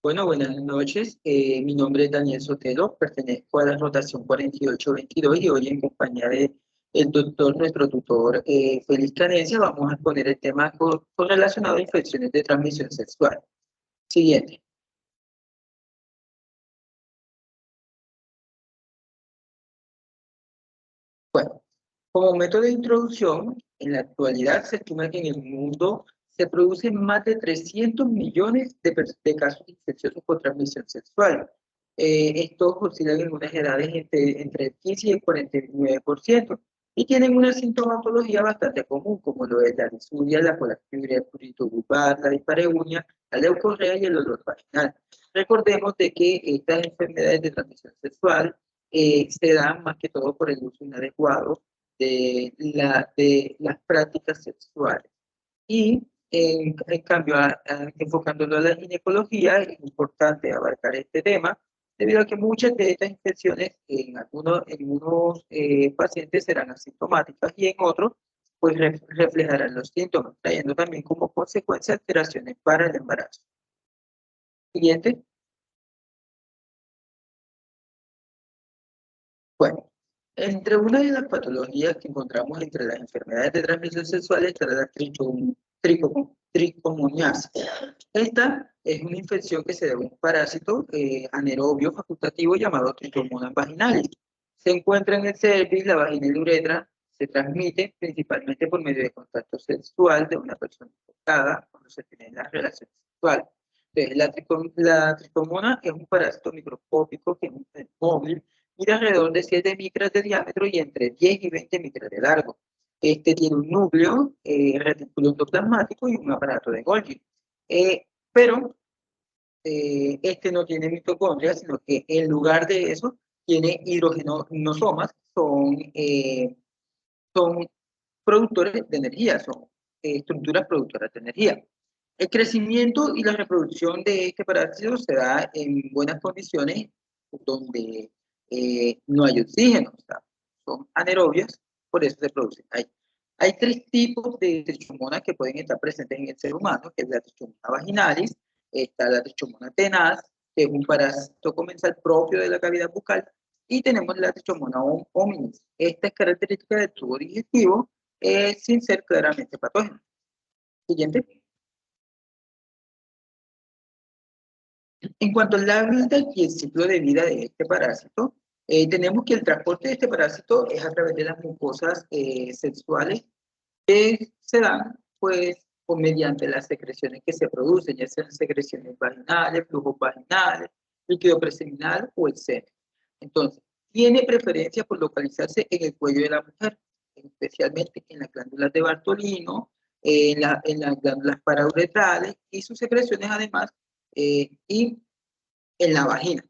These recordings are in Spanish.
Bueno, buenas noches. Mi nombre es Daniel Sotelo, pertenezco a la rotación 4822 y hoy en compañía de el doctor, nuestro tutor Félix Canencia, vamos a poner el tema correlacionado a infecciones de transmisión sexual. Siguiente. Bueno, como método de introducción, en la actualidad se estima que en el mundo se producen más de 300 millones de casos infecciosos por transmisión sexual. Estos oscilan en unas edades entre el 15 y el 49% y tienen una sintomatología bastante común, como lo es la disuria, la polacturia, el prurito vulvar, la dispareunia, la leucorrea y el olor vaginal. Recordemos de que estas enfermedades de transmisión sexual se dan más que todo por el uso inadecuado de las prácticas sexuales. Y en cambio, enfocándolo a la ginecología, es importante abarcar este tema, debido a que muchas de estas infecciones en unos pacientes serán asintomáticas y en otros pues reflejarán los síntomas, trayendo también como consecuencia alteraciones para el embarazo. Siguiente. Bueno, entre una de las patologías que encontramos entre las enfermedades de transmisión sexual está la tricomoniasis. Esta es una infección que se debe a un parásito anaerobio facultativo llamado Trichomonas vaginalis. Se encuentra en el cervix, la vagina y la uretra. Se transmite principalmente por medio de contacto sexual de una persona infectada cuando se tienen las relaciones sexuales. Entonces, la tricomona es un parásito microscópico que es móvil, mide alrededor de 7 micras de diámetro y entre 10 y 20 micras de largo. Este tiene un núcleo retículo endoplasmático y un aparato de Golgi. Pero este no tiene mitocondria, sino que en lugar de eso tiene hidrogenosomas, son productores de energía, son estructuras productoras de energía. El crecimiento y la reproducción de este parásito se da en buenas condiciones donde no hay oxígeno, o sea, son anaerobias, por eso se producen ahí. Hay tres tipos de trichomonas que pueden estar presentes en el ser humano, que es la trichomona vaginalis, está la trichomona tenaz, que es un parásito comensal propio de la cavidad bucal, y tenemos la trichomona hominis. Esta es característica del tubo digestivo sin ser claramente patógeno. Siguiente. En cuanto a la vida y el ciclo de vida de este parásito, tenemos que el transporte de este parásito es a través de las mucosas sexuales que se dan, pues, o mediante las secreciones que se producen, ya sean secreciones vaginales, flujos vaginales, líquido preseminal o el semen. Entonces, tiene preferencia por localizarse en el cuello de la mujer, especialmente en las glándulas de Bartolino, en las glándulas parauretrales y sus secreciones además, y en la vagina.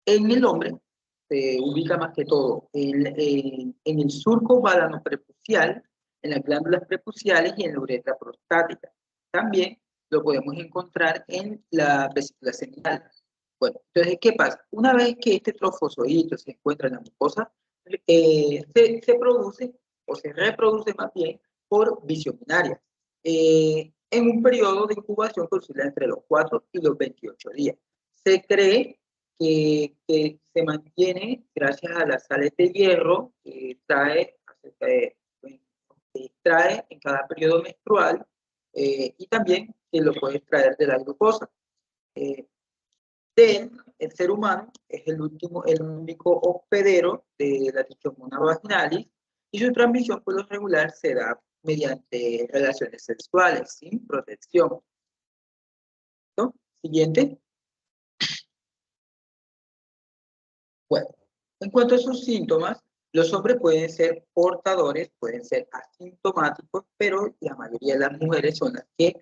En el hombre se ubica más que todo en el surco balanoprepucial, en las glándulas prepuciales y en la uretra prostática. También lo podemos encontrar en la vesícula seminal. Bueno, entonces, ¿qué pasa? Una vez que este trofozoito se encuentra en la mucosa, se produce o se reproduce más bien por visión binaria. En un periodo de incubación que oscila entre los 4 y los 28 días. Se cree que se mantiene gracias a las sales de hierro que trae en cada periodo menstrual y también que lo puede extraer de la glucosa. El ser humano es el único hospedero de la trichomona vaginalis y su transmisión por lo regular se da mediante relaciones sexuales sin protección. ¿No? Siguiente. Bueno, en cuanto a sus síntomas, los hombres pueden ser portadores, pueden ser asintomáticos, pero la mayoría de las mujeres son las que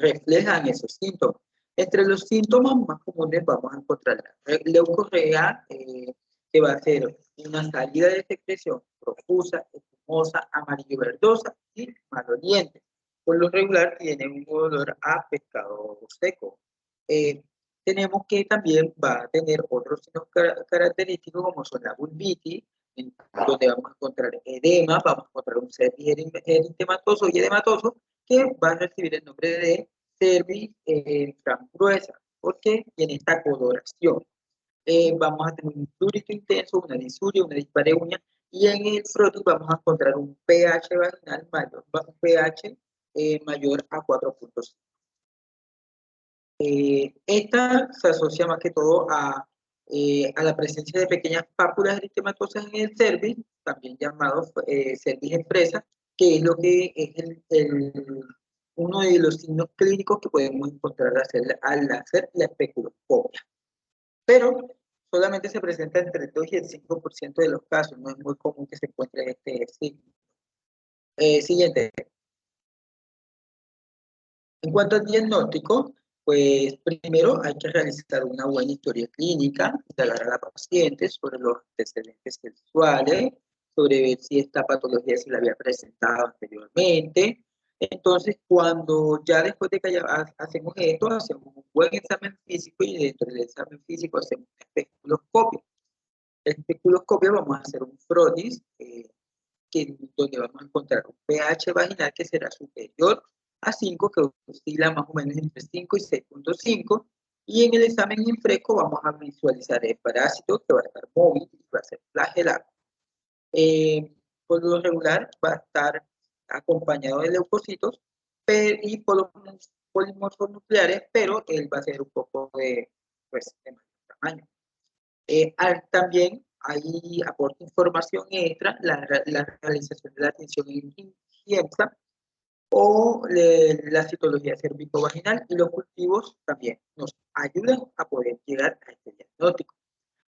reflejan esos síntomas. Entre los síntomas más comunes vamos a encontrar la leucorrea, que va a ser una salida de secreción profusa, espumosa, amarillo-verdosa y maloliente. Por lo regular tiene un olor a pescado seco. Tenemos que también va a tener otros signos característicos como son la vulvitis, donde vamos a encontrar edema, vamos a encontrar un sepsis eritematoso y edematoso que va a recibir el nombre de cervix gruesa, porque tiene esta coloración. Vamos a tener un prurito intenso, una disuria, una dispareunia, y en el frotis vamos a encontrar un pH vaginal mayor, un pH mayor a 4.5. Esta se asocia más que todo a la presencia de pequeñas pápulas eritematosas en el cervix, también llamado cervix expresa, que es lo que es uno de los signos clínicos que podemos encontrar al hacer la especuloscopia. Pero solamente se presenta entre el 2 y el 5% de los casos, no es muy común que se encuentre este signo. Siguiente. En cuanto al diagnóstico, pues primero hay que realizar una buena historia clínica, indagar a la paciente sobre los antecedentes sexuales, sobre ver si esta patología se la había presentado anteriormente. Entonces, cuando ya después de que hacemos esto, hacemos un buen examen físico y dentro del examen físico hacemos un especuloscopio. El especuloscopio vamos a hacer un frotis, donde vamos a encontrar un pH vaginal que será superior a 5, que oscila más o menos entre 5 y 6.5, y en el examen infresco vamos a visualizar el parásito que va a estar móvil y va a ser flagelado. Por lo regular va a estar acompañado de leucocitos y polimorfos nucleares, pero él va a ser un poco de mayor tamaño. También ahí aporta información extra la realización de la atención en IEMSA o la citología cervicovaginal, y los cultivos también nos ayudan a poder llegar a este diagnóstico.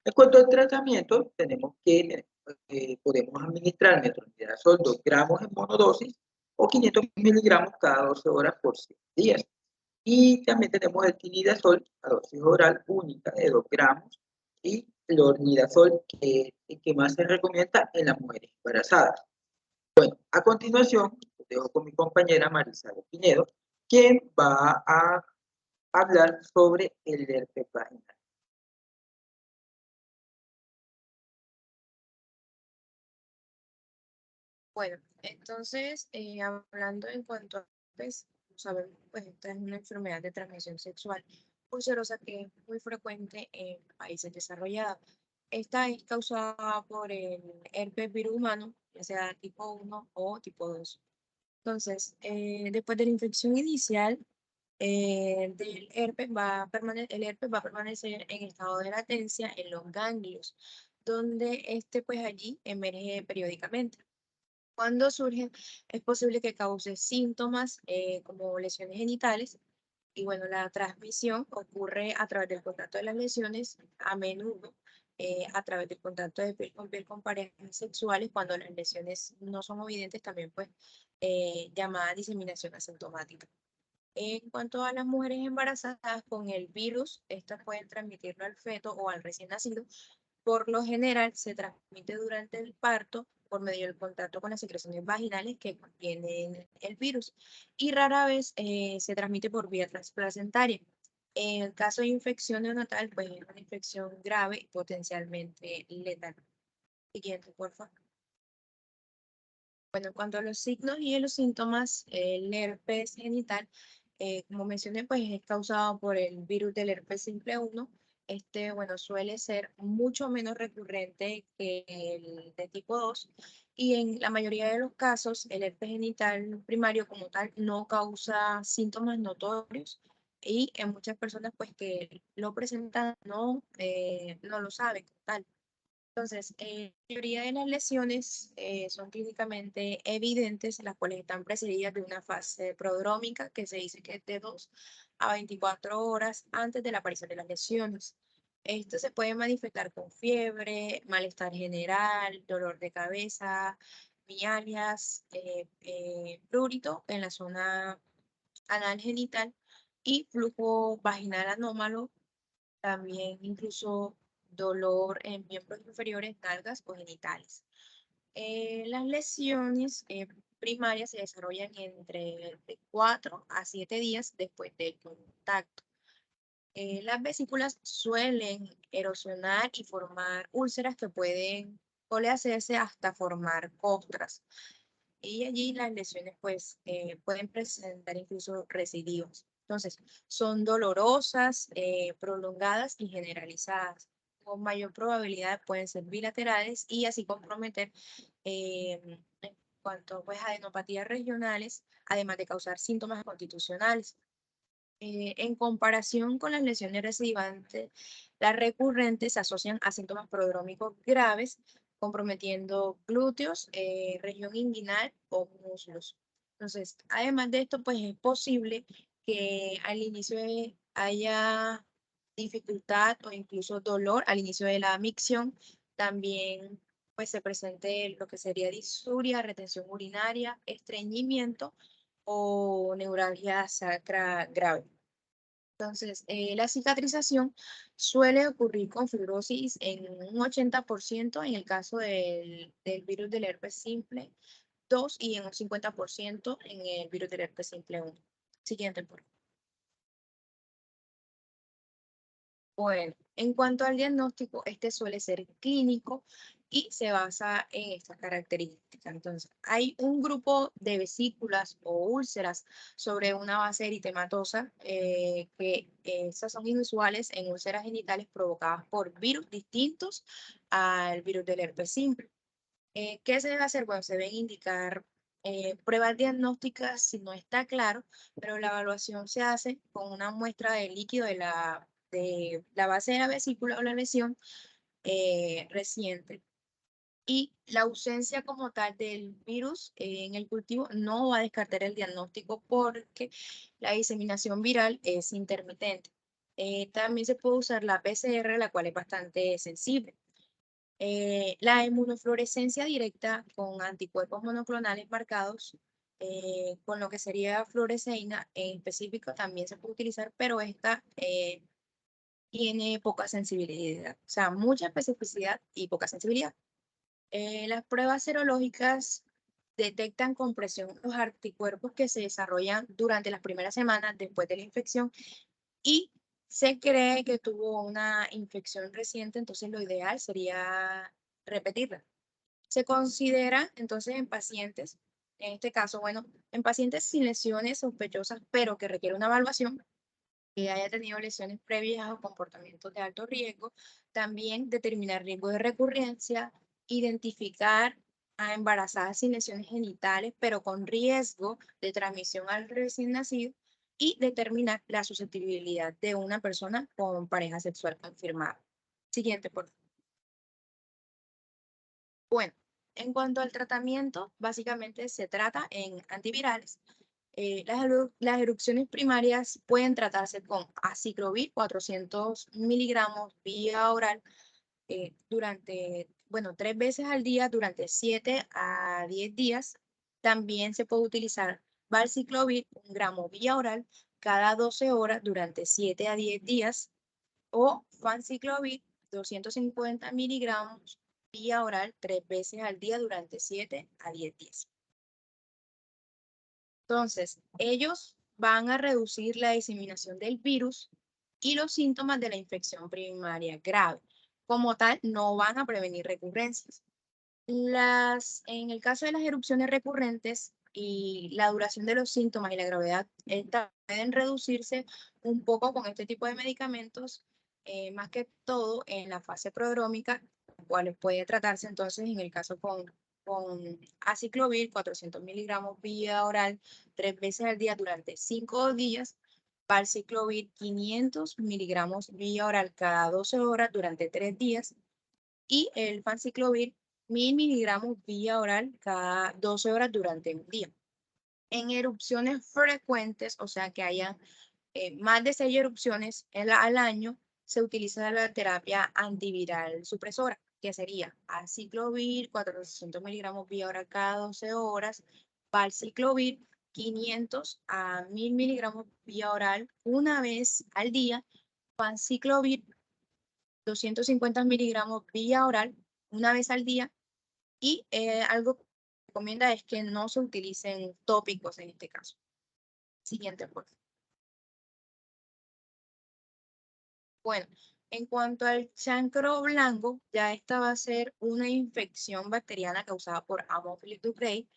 En cuanto al tratamiento, tenemos que podemos administrar metronidazol 2 gramos en monodosis o 500 miligramos cada 12 horas por 7 días. Y también tenemos el tinidazol a dosis oral única de 2 gramos y el ornidazol, que más se recomienda en las mujeres embarazadas. Bueno, a continuación, os dejo con mi compañera Marisa Pinedo, quien va a hablar sobre el herpes vaginal. Bueno, entonces, hablando en cuanto a herpes, sabemos, pues esta es una enfermedad de transmisión sexual ulcerosa que es muy frecuente en países desarrollados. Esta es causada por el herpes virus humano, ya sea tipo 1 o tipo 2. Entonces, después de la infección inicial del herpes, el herpes va a permanecer en estado de latencia en los ganglios, donde este pues allí emerge periódicamente. Cuando surge, es posible que cause síntomas como lesiones genitales. Y bueno, la transmisión ocurre a través del contacto de las lesiones, a menudo a través del contacto de piel con parejas sexuales, cuando las lesiones no son evidentes, también pues llamada diseminación asintomática. En cuanto a las mujeres embarazadas con el virus, estas pueden transmitirlo al feto o al recién nacido. Por lo general se transmite durante el parto por medio del contacto con las secreciones vaginales que contienen el virus, y rara vez se transmite por vía transplacentaria. En el caso de infección neonatal, pues es una infección grave y potencialmente letal. Siguiente, por favor. Bueno, en cuanto a los signos y los síntomas, el herpes genital, como mencioné, pues es causado por el virus del herpes simple 1. Este, bueno, suele ser mucho menos recurrente que el de tipo 2, y en la mayoría de los casos el herpes genital primario como tal no causa síntomas notorios, y en muchas personas pues que lo presentan no lo saben como tal. Entonces, la mayoría de las lesiones son clínicamente evidentes, las cuales están precedidas de una fase prodrómica, que se dice que es de 2 a 24 horas antes de la aparición de las lesiones. Esto se puede manifestar con fiebre, malestar general, dolor de cabeza, mialgias, prurito en la zona anal genital y flujo vaginal anómalo, también incluso dolor en miembros inferiores, nalgas o genitales. Las lesiones primarias se desarrollan entre de 4 a 7 días después del contacto. Las vesículas suelen erosionar y formar úlceras que pueden hacerse hasta formar costras. Y allí las lesiones pues pueden presentar incluso recidivos. Entonces, son dolorosas, prolongadas y generalizadas. Con mayor probabilidad pueden ser bilaterales y así comprometer en cuanto pues, a adenopatías regionales, además de causar síntomas constitucionales. En comparación con las lesiones recidivantes, las recurrentes se asocian a síntomas prodrómicos graves, comprometiendo glúteos, región inguinal o muslos. Entonces, además de esto, pues es posible que al inicio haya dificultad o incluso dolor al inicio de la micción. También pues se presente lo que sería disuria, retención urinaria, estreñimiento o neuralgia sacra grave. Entonces, la cicatrización suele ocurrir con fibrosis en un 80% en el caso del virus del herpes simple 2 y en un 50% en el virus del herpes simple 1. Siguiente, por favor. Bueno, en cuanto al diagnóstico, este suele ser clínico y se basa en estas características. Entonces, hay un grupo de vesículas o úlceras sobre una base eritematosa que esas son inusuales en úlceras genitales provocadas por virus distintos al virus del herpes simple. ¿Qué se debe hacer? Bueno, se deben indicar pruebas diagnósticas si no está claro, pero la evaluación se hace con una muestra de líquido de la base de la vesícula o la lesión reciente. Y la ausencia como tal del virus en el cultivo no va a descartar el diagnóstico porque la diseminación viral es intermitente. También se puede usar la PCR, la cual es bastante sensible. La inmunofluorescencia directa con anticuerpos monoclonales marcados, con lo que sería fluoresceína en específico, también se puede utilizar, pero esta tiene poca sensibilidad, o sea, mucha especificidad y poca sensibilidad. Las pruebas serológicas detectan con presión los anticuerpos que se desarrollan durante las primeras semanas después de la infección y se cree que tuvo una infección reciente, entonces lo ideal sería repetirla. Se considera entonces en pacientes, en este caso, bueno, en pacientes sin lesiones sospechosas, pero que requiere una evaluación, que haya tenido lesiones previas o comportamientos de alto riesgo, también determinar riesgo de recurrencia, identificar a embarazadas sin lesiones genitales, pero con riesgo de transmisión al recién nacido, y determinar la susceptibilidad de una persona con pareja sexual confirmada. Siguiente, por favor. Bueno, en cuanto al tratamiento, básicamente se trata en antivirales. Las erupciones primarias pueden tratarse con aciclovir 400 miligramos vía oral durante, bueno, 3 veces al día durante 7 a 10 días. También se puede utilizar valciclovir 1 gramo vía oral cada 12 horas durante 7 a 10 días o fanciclovir 250 miligramos vía oral 3 veces al día durante 7 a 10 días. Entonces, ellos van a reducir la diseminación del virus y los síntomas de la infección primaria grave. Como tal, no van a prevenir recurrencias. En el caso de las erupciones recurrentes y la duración de los síntomas y la gravedad, estas pueden reducirse un poco con este tipo de medicamentos, más que todo en la fase prodrómica, cuales puede tratarse entonces en el caso con aciclovir 400 miligramos vía oral 3 veces al día durante 5 días, valciclovir 500 miligramos vía oral cada 12 horas durante 3 días y el fanciclovir 1000 miligramos vía oral cada 12 horas durante un día. En erupciones frecuentes, o sea que haya más de 6 erupciones al año, se utiliza la terapia antiviral supresora, que sería aciclovir 400 miligramos vía oral cada 12 horas, valciclovir 500 a 1000 miligramos vía oral una vez al día, fanciclovir 250 miligramos vía oral una vez al día y algo que recomienda es que no se utilicen tópicos en este caso. Siguiente, por favor. Bueno, en cuanto al chancro blanco, ya esta va a ser una infección bacteriana causada por Haemophilus ducreyi,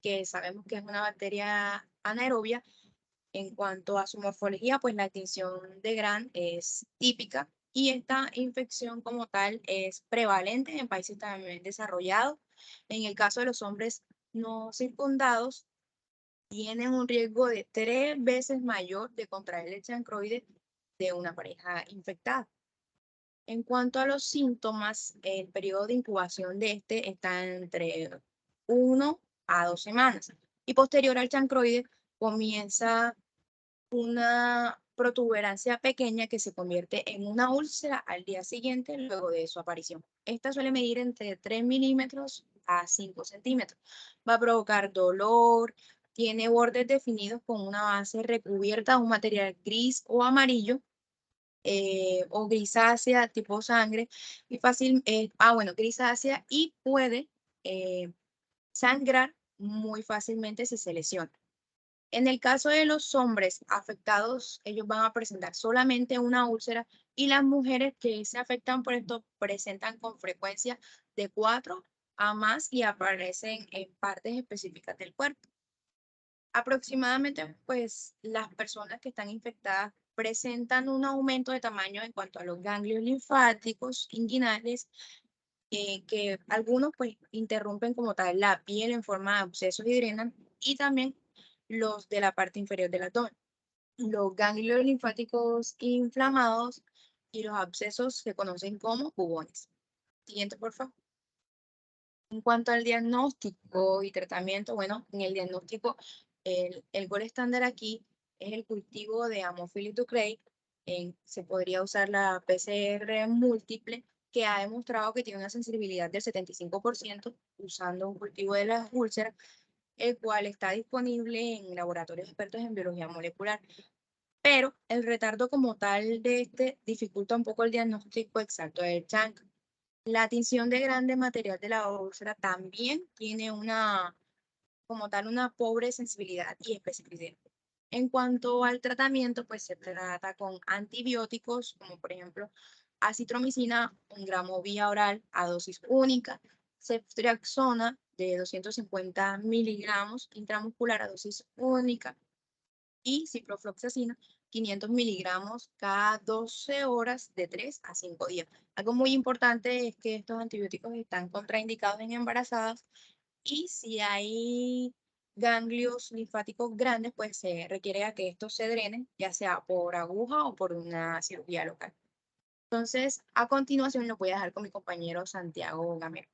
que sabemos que es una bacteria anaerobia En cuanto a su morfología, pues la tinción de Grant es típica y esta infección como tal es prevalente en países también desarrollados. En el caso de los hombres no circundados, tienen un riesgo de 3 veces mayor de contraer el chancroide de una pareja infectada. En cuanto a los síntomas, el periodo de incubación de este está entre 1 a 2 semanas y posterior al chancroide comienza una protuberancia pequeña que se convierte en una úlcera al día siguiente luego de su aparición. Esta suele medir entre 3 milímetros a 5 centímetros. Va a provocar dolor, tiene bordes definidos con una base recubierta de un material gris o amarillo o grisácea tipo sangre y grisácea y puede sangrar muy fácilmente si se lesiona. En el caso de los hombres afectados, ellos van a presentar solamente una úlcera y las mujeres que se afectan por esto presentan con frecuencia de 4 a más y aparecen en partes específicas del cuerpo. Aproximadamente, pues las personas que están infectadas presentan un aumento de tamaño en cuanto a los ganglios linfáticos inguinales, que algunos pues interrumpen como tal la piel en forma de abscesos y drenan, y también los de la parte inferior del abdomen. Los ganglios linfáticos inflamados y los abscesos se conocen como bubones. Siguiente, por favor. En cuanto al diagnóstico y tratamiento, bueno, en el diagnóstico, el gol estándar aquí es el cultivo de Haemophilus ducreyi. Se podría usar la PCR múltiple, que ha demostrado que tiene una sensibilidad del 75% usando un cultivo de las úlceras, el cual está disponible en laboratorios expertos en biología molecular. Pero el retardo como tal de este dificulta un poco el diagnóstico exacto del chancro. La tinción de grande material de la úlcera también tiene como tal, una pobre sensibilidad y especificidad. En cuanto al tratamiento, pues se trata con antibióticos, como por ejemplo acitromicina, 1 gramo vía oral a dosis única, ceftriaxona de 250 miligramos intramuscular a dosis única y ciprofloxacina 500 miligramos cada 12 horas de 3 a 5 días. Algo muy importante es que estos antibióticos están contraindicados en embarazadas y si hay ganglios linfáticos grandes, pues se requiere a que estos se drenen, ya sea por aguja o por una cirugía local. Entonces, a continuación lo voy a dejar con mi compañero Santiago Gamero.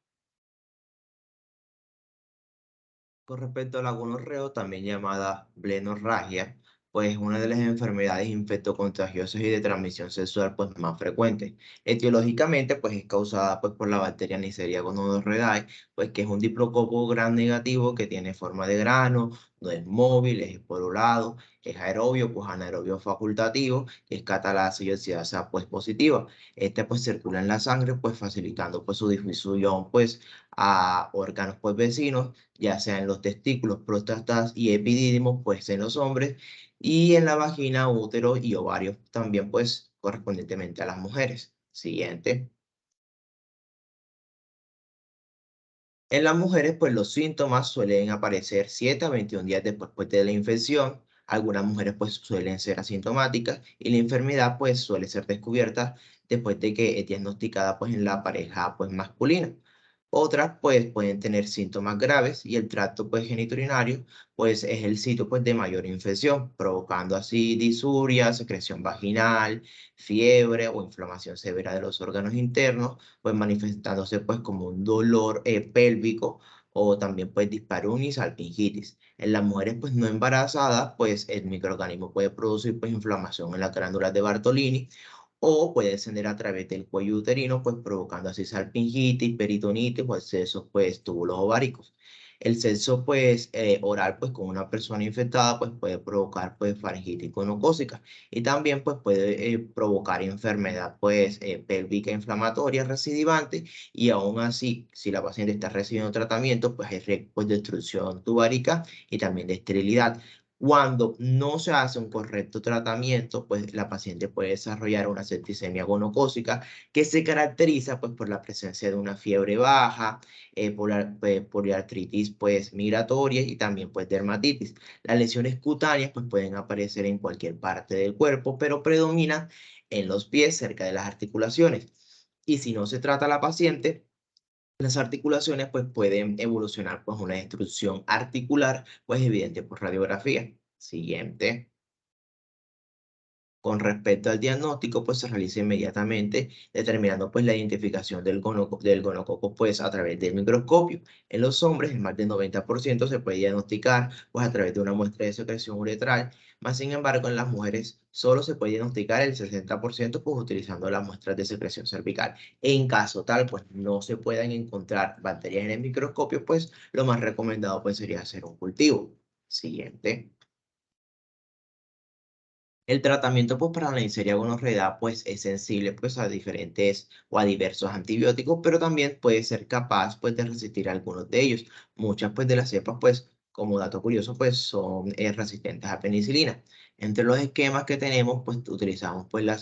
Con respecto a la gonorrea, también llamada blenorragia, pues es una de las enfermedades infectocontagiosas y de transmisión sexual pues más frecuentes. Etiológicamente pues es causada pues por la bacteria Neisseria gonorrhoeae, pues que es un diplococo gram negativo que tiene forma de grano, no es móvil, es esporulado, es aerobio, pues anaerobio facultativo, es catalasa y oxidasa pues positiva. Este pues circula en la sangre pues facilitando pues su difusión pues a órganos pues vecinos, ya sea en los testículos, próstatas y epidídimos, pues en los hombres, y en la vagina, útero y ovarios también, pues correspondientemente a las mujeres. Siguiente. En las mujeres, pues los síntomas suelen aparecer 7 a 21 días después pues, de la infección. Algunas mujeres pues suelen ser asintomáticas y la enfermedad pues suele ser descubierta después de que es diagnosticada pues en la pareja pues masculina. Otras pues pueden tener síntomas graves y el tracto pues genitourinario pues es el sitio pues de mayor infección, provocando así disuria, secreción vaginal, fiebre o inflamación severa de los órganos internos, pues manifestándose pues como un dolor pélvico o también pues dispareunia y salpingitis. En las mujeres pues no embarazadas pues el microorganismo puede producir pues inflamación en las glándulas de Bartolini o puede descender a través del cuello uterino, pues provocando así salpingitis, peritonitis o excesos, pues túbulos ováricos. El sexo, pues, oral, pues, con una persona infectada, pues, puede provocar, pues, faringitis gonocócica y también, pues, puede provocar enfermedad, pues, pélvica inflamatoria recidivante y aún así, si la paciente está recibiendo tratamiento, pues, hay riesgo, pues, de obstrucción tubárica y también de esterilidad. Cuando no se hace un correcto tratamiento, pues la paciente puede desarrollar una septicemia gonocócica que se caracteriza pues por la presencia de una fiebre baja, poliartritis pues migratoria y también pues dermatitis. Las lesiones cutáneas pues pueden aparecer en cualquier parte del cuerpo, pero predominan en los pies cerca de las articulaciones. Y si no se trata a la paciente, las articulaciones pues pueden evolucionar pues una destrucción articular pues evidente por radiografía. Siguiente. Con respecto al diagnóstico, pues se realiza inmediatamente, determinando pues la identificación del gonococo pues a través del microscopio. En los hombres, en más del 90% se puede diagnosticar pues a través de una muestra de secreción uretral, más sin embargo en las mujeres solo se puede diagnosticar el 60% pues utilizando las muestras de secreción cervical. En caso tal pues no se puedan encontrar bacterias en el microscopio, pues lo más recomendado pues sería hacer un cultivo. Siguiente. El tratamiento pues, para la Neisseria gonorrea pues, es sensible pues, a diferentes o a diversos antibióticos, pero también puede ser capaz pues, de resistir a algunos de ellos. Muchas pues, de las cepas, pues, como dato curioso, pues, son resistentes a penicilina. Entre los esquemas que tenemos, pues, utilizamos pues, la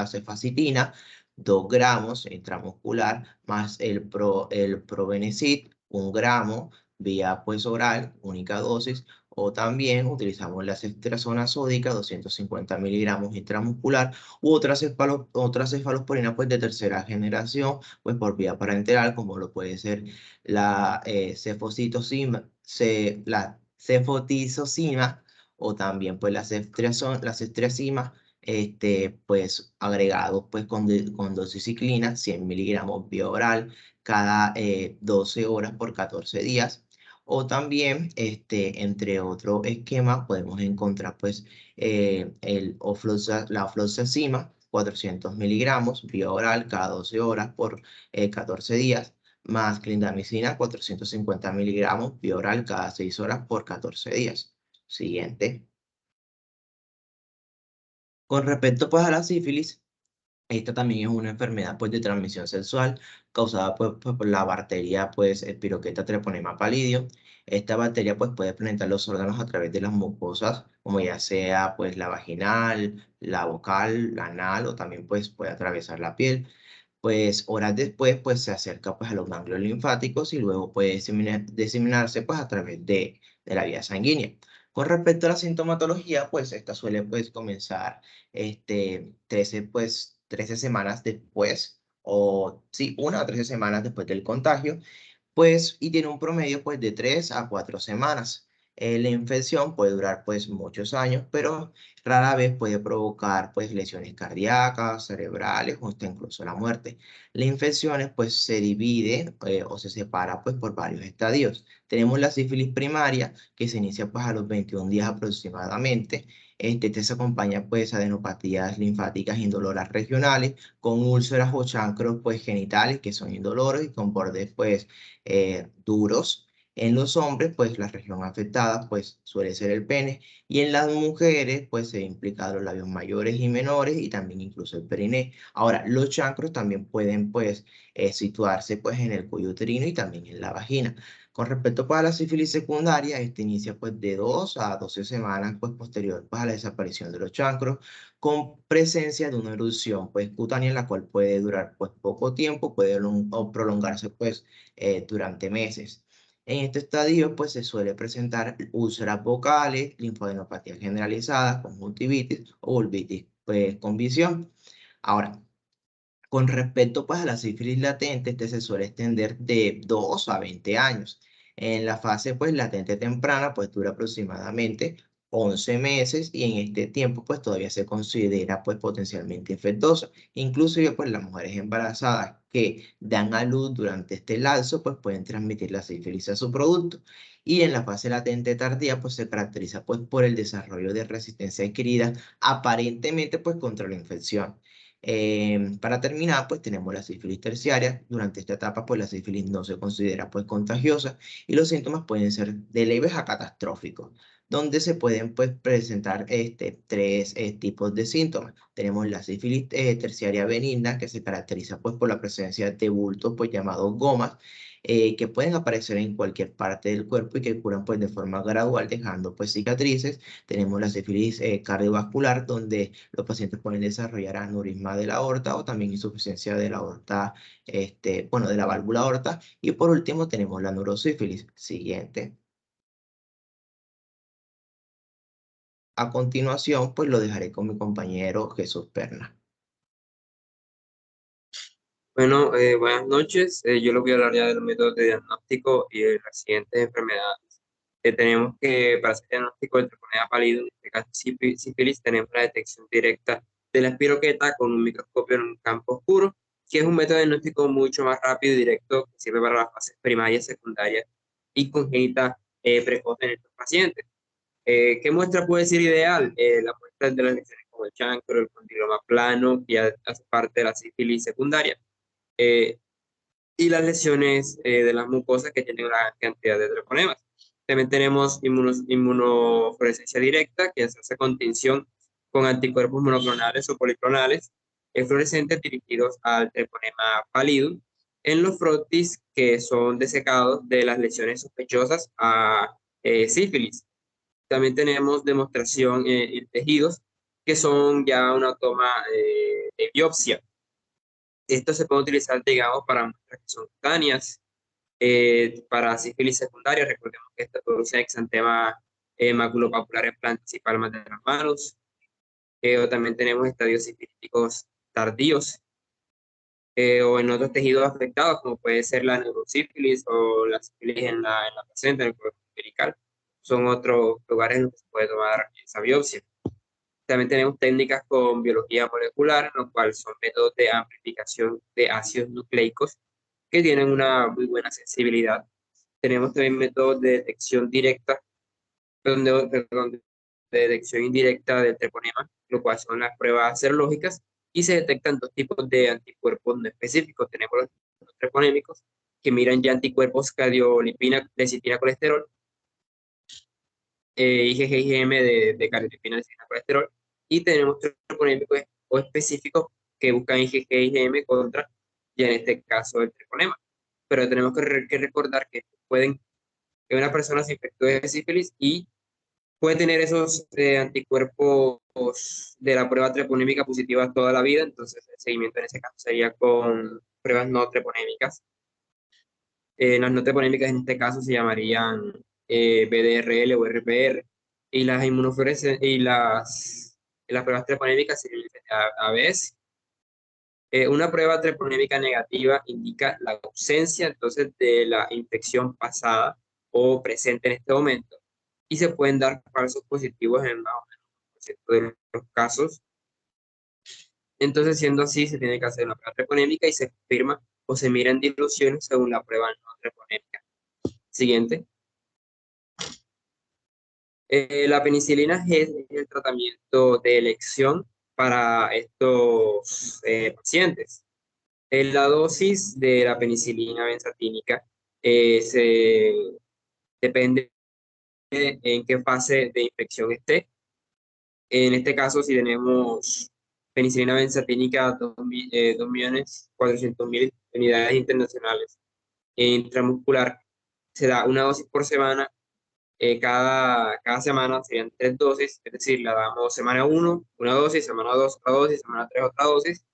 cefacitina, 2 gramos intramuscular, más el Probenecid, 1 gramo, vía pues, oral, única dosis, o también utilizamos la ceftriaxona sódica, 250 miligramos intramuscular, u otra cefalosporina pues, de tercera generación, pues por vía parenteral, como lo puede ser la la cefotizocina, o también pues la ceftriaxona, pues agregados pues con doxiciclina, 100 miligramos vía oral, cada 12 horas por 14 días. O también, entre otros esquemas, podemos encontrar pues, la ofloxacina, 400 miligramos, vía oral cada 12 horas por 14 días, más clindamicina, 450 miligramos, vía oral cada 6 horas por 14 días. Siguiente. Con respecto pues, a la sífilis, esta también es una enfermedad pues, de transmisión sexual causada pues, por la bacteria pues, Spirocheta treponema pallidum. Esta bacteria pues, puede penetrar los órganos a través de las mucosas, como ya sea pues, la vaginal, la vocal, la anal o también pues, puede atravesar la piel. Pues horas después pues, se acerca pues, a los ganglios linfáticos y luego puede diseminarse pues, a través de la vía sanguínea. Con respecto a la sintomatología, pues esta suele pues comenzar 13 semanas después, o sí, 1 a 13 semanas después del contagio, pues, y tiene un promedio, pues, de 3 a 4 semanas. La infección puede durar, pues, muchos años, pero rara vez puede provocar, pues, lesiones cardíacas, cerebrales o hasta incluso la muerte. La infección, pues, se divide o se separa, pues, por varios estadios. Tenemos la sífilis primaria, que se inicia, pues, a los 21 días aproximadamente. Este se acompaña, pues, adenopatías linfáticas indoloras regionales, con úlceras o chancros, pues, genitales, que son indoloros y con bordes, pues, duros. En los hombres, pues la región afectada pues suele ser el pene y en las mujeres pues se implican los labios mayores y menores y también incluso el periné. Ahora, los chancros también pueden pues situarse pues en el cuello uterino y también en la vagina. Con respecto pues, a la sífilis secundaria, este inicia pues de 2 a 12 semanas pues posterior pues, a la desaparición de los chancros, con presencia de una erupción pues cutánea, la cual puede durar pues poco tiempo, puede o prolongarse pues durante meses. En este estadio pues se suele presentar úlceras vocales, linfadenopatías generalizadas, conjuntivitis o vulvitis pues con visión. Ahora, con respecto pues, a la sífilis latente, este se suele extender de 2 a 20 años. En la fase pues, latente temprana pues, dura aproximadamente 11 meses y en este tiempo pues, todavía se considera pues, potencialmente infecciosa. Inclusive pues, las mujeres embarazadas que dan a luz durante este lapso pues, pueden transmitir la sífilis a su producto. Y en la fase latente tardía pues, se caracteriza pues, por el desarrollo de resistencia adquirida aparentemente pues, contra la infección. Para terminar, pues tenemos la sífilis terciaria. Durante esta etapa, pues la sífilis no se considera pues contagiosa y los síntomas pueden ser de leves a catastróficos, donde se pueden pues presentar tres tipos de síntomas. Tenemos la sífilis terciaria benigna, que se caracteriza pues por la presencia de bultos pues llamados gomas, que pueden aparecer en cualquier parte del cuerpo y que curan pues de forma gradual, dejando pues cicatrices. Tenemos la sífilis cardiovascular, donde los pacientes pueden desarrollar aneurisma de la aorta o también insuficiencia de la aorta, bueno, de la válvula aorta. Y por último tenemos la neurosífilis. Siguiente. A continuación, pues lo dejaré con mi compañero Jesús Perna. Bueno, buenas noches. Yo les voy a hablar ya de los métodos de diagnóstico y de las siguientes enfermedades. Tenemos que, para hacer diagnóstico del treponema pálido, en este caso sífilis, tenemos la detección directa de la espiroqueta con un microscopio en un campo oscuro, que es un método de diagnóstico mucho más rápido y directo, que sirve para las fases primaria, secundaria y congénita precoz en estos pacientes. ¿Qué muestra puede ser ideal? La muestra de las lesiones como el chancro, el condiloma plano, que ya hace parte de la sífilis secundaria. Y las lesiones de las mucosas que tienen la cantidad de treponemas. También tenemos inmunofluorescencia directa, que se hace con tinción con anticuerpos monoclonales o policlonales fluorescentes dirigidos al treponema pallidum en los frotis que son desecados de las lesiones sospechosas a sífilis. También tenemos demostración en tejidos, que son ya una toma de biopsia. Esto se puede utilizar, digamos, para muestras que son cutáneas, para sífilis secundaria. Recordemos que esto produce exantema maculopapular en plantas y palmas de las manos. O también tenemos estadios sifilíticos tardíos, o en otros tejidos afectados, como puede ser la neurosífilis o la sífilis en la placenta, en el cuerpo umbilical. Son otros lugares en los que se puede tomar esa biopsia. También tenemos técnicas con biología molecular, en lo cual son métodos de amplificación de ácidos nucleicos que tienen una muy buena sensibilidad. Tenemos también métodos de detección directa, perdón, de detección indirecta del treponema, lo cual son las pruebas serológicas, y se detectan dos tipos de anticuerpos no específicos. Tenemos los treponémicos, que miran ya anticuerpos cardiolipina, lecitina, colesterol, IgG, IgM de cardiolipina, lecitina, colesterol, y tenemos treponémicos o específicos que buscan IgG, IgM contra, ya en este caso, el treponema. Pero tenemos que recordar que que una persona se infectó de sífilis y puede tener esos anticuerpos de la prueba treponémica positiva toda la vida. Entonces el seguimiento en ese caso sería con pruebas no treponémicas. Las no treponémicas en este caso se llamarían BDRL o RPR, y las inmunofluorescencias y las pruebas treponémicas serían ABS. Una prueba treponémica negativa indica la ausencia entonces de la infección pasada o presente en este momento, y se pueden dar falsos positivos en más o menos de los casos. Entonces, siendo así, se tiene que hacer una prueba treponémica y se confirma o se miran diluciones según la prueba no treponémica. Siguiente. La penicilina G es el tratamiento de elección para estos pacientes. La dosis de la penicilina benzatínica depende de en qué fase de infección esté. En este caso, si tenemos penicilina benzatínica 2.400.000 unidades internacionales intramuscular, se da una dosis por semana. Cada semana serían 3 dosis, es decir, la damos semana 1, una dosis, semana 2, otra dosis, semana 3, otra dosis,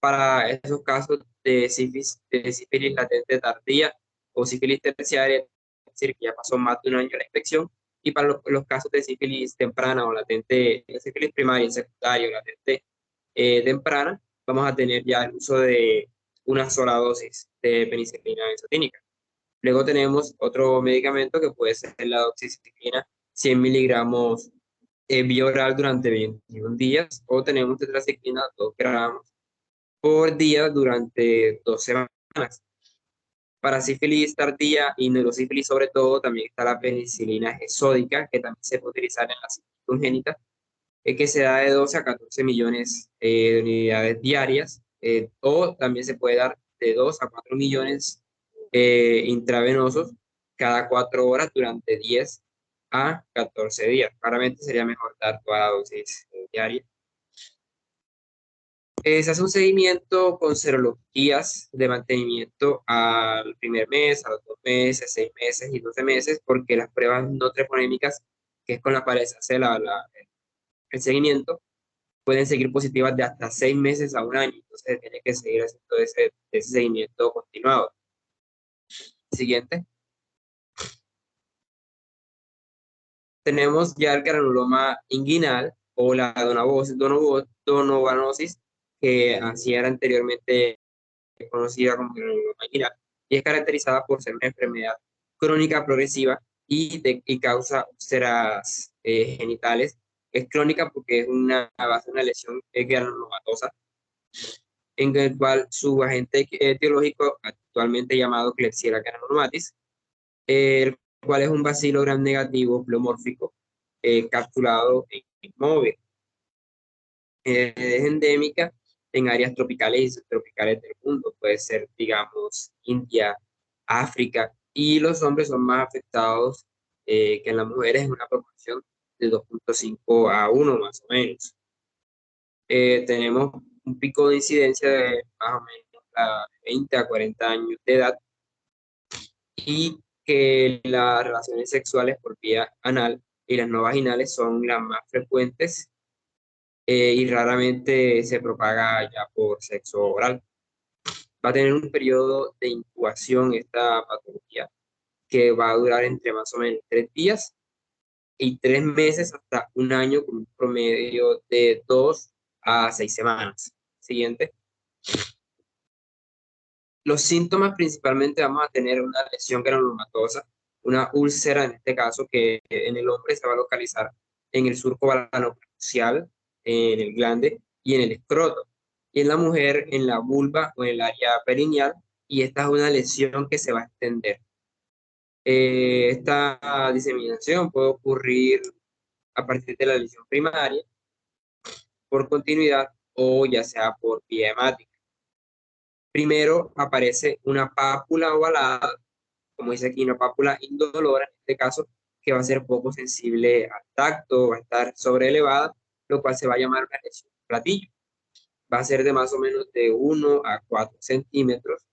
para esos casos de sífilis latente tardía o sífilis terciaria, es decir, que ya pasó más de un año la infección, y para los casos de sífilis temprana o latente, sífilis primaria, secundaria o latente temprana, vamos a tener ya el uso de una sola dosis de penicilina benzatínica. Luego tenemos otro medicamento que puede ser la doxiciclina, 100 miligramos vía oral durante 21 días, o tenemos tetraciclina, 2 gramos por día durante 2 semanas. Para sífilis tardía y neurosífilis sobre todo, también está la penicilina G sódica, que también se puede utilizar en la sífilis congénita, que se da de 12 a 14 millones de unidades diarias, o también se puede dar de 2 a 4 millones intravenosos cada 4 horas durante 10 a 14 días. Claramente sería mejor dar toda la dosis diaria. Se hace un seguimiento con serologías de mantenimiento al primer mes, a los 2 meses, 6 meses y 12 meses, porque las pruebas no treponémicas, que es con la cual se hace el seguimiento, pueden seguir positivas de hasta 6 meses a un año. Entonces se tiene que seguir haciendo ese seguimiento continuado. Siguiente. Tenemos ya el granuloma inguinal o la donovanosis, que así era anteriormente conocida como granuloma inguinal, y es caracterizada por ser una enfermedad crónica progresiva y causa úlceras genitales. Es crónica porque es una lesión granulomatosa, en el cual su agente etiológico, actualmente llamado Klebsiella granulomatis, el cual es un bacilo gram negativo pleomórfico capsulado e inmóvil. Es endémica en áreas tropicales y subtropicales del mundo, puede ser, digamos, India, África, y los hombres son más afectados que en las mujeres en una proporción de 2.5 a 1 más o menos. Tenemos un pico de incidencia de más o menos a 20 a 40 años de edad, y que las relaciones sexuales por vía anal y las no vaginales son las más frecuentes, y raramente se propaga ya por sexo oral. Va a tener un periodo de incubación esta patología que va a durar entre más o menos 3 días y 3 meses hasta un año, con un promedio de 2 a 6 semanas. Siguiente. Los síntomas principalmente vamos a tener una lesión granulomatosa, una úlcera en este caso, que en el hombre se va a localizar en el surco balanoprepucial, en el glande y en el escroto. Y en la mujer en la vulva o en el área perineal, y esta es una lesión que se va a extender. Esta diseminación puede ocurrir a partir de la lesión primaria, por continuidad o ya sea por vía hemática. Primero aparece una pápula ovalada, como dice aquí, una pápula indolora, en este caso, que va a ser poco sensible al tacto, va a estar sobreelevada, lo cual se va a llamar una lesión de platillo. Va a ser de más o menos de 1 a 4 centímetros,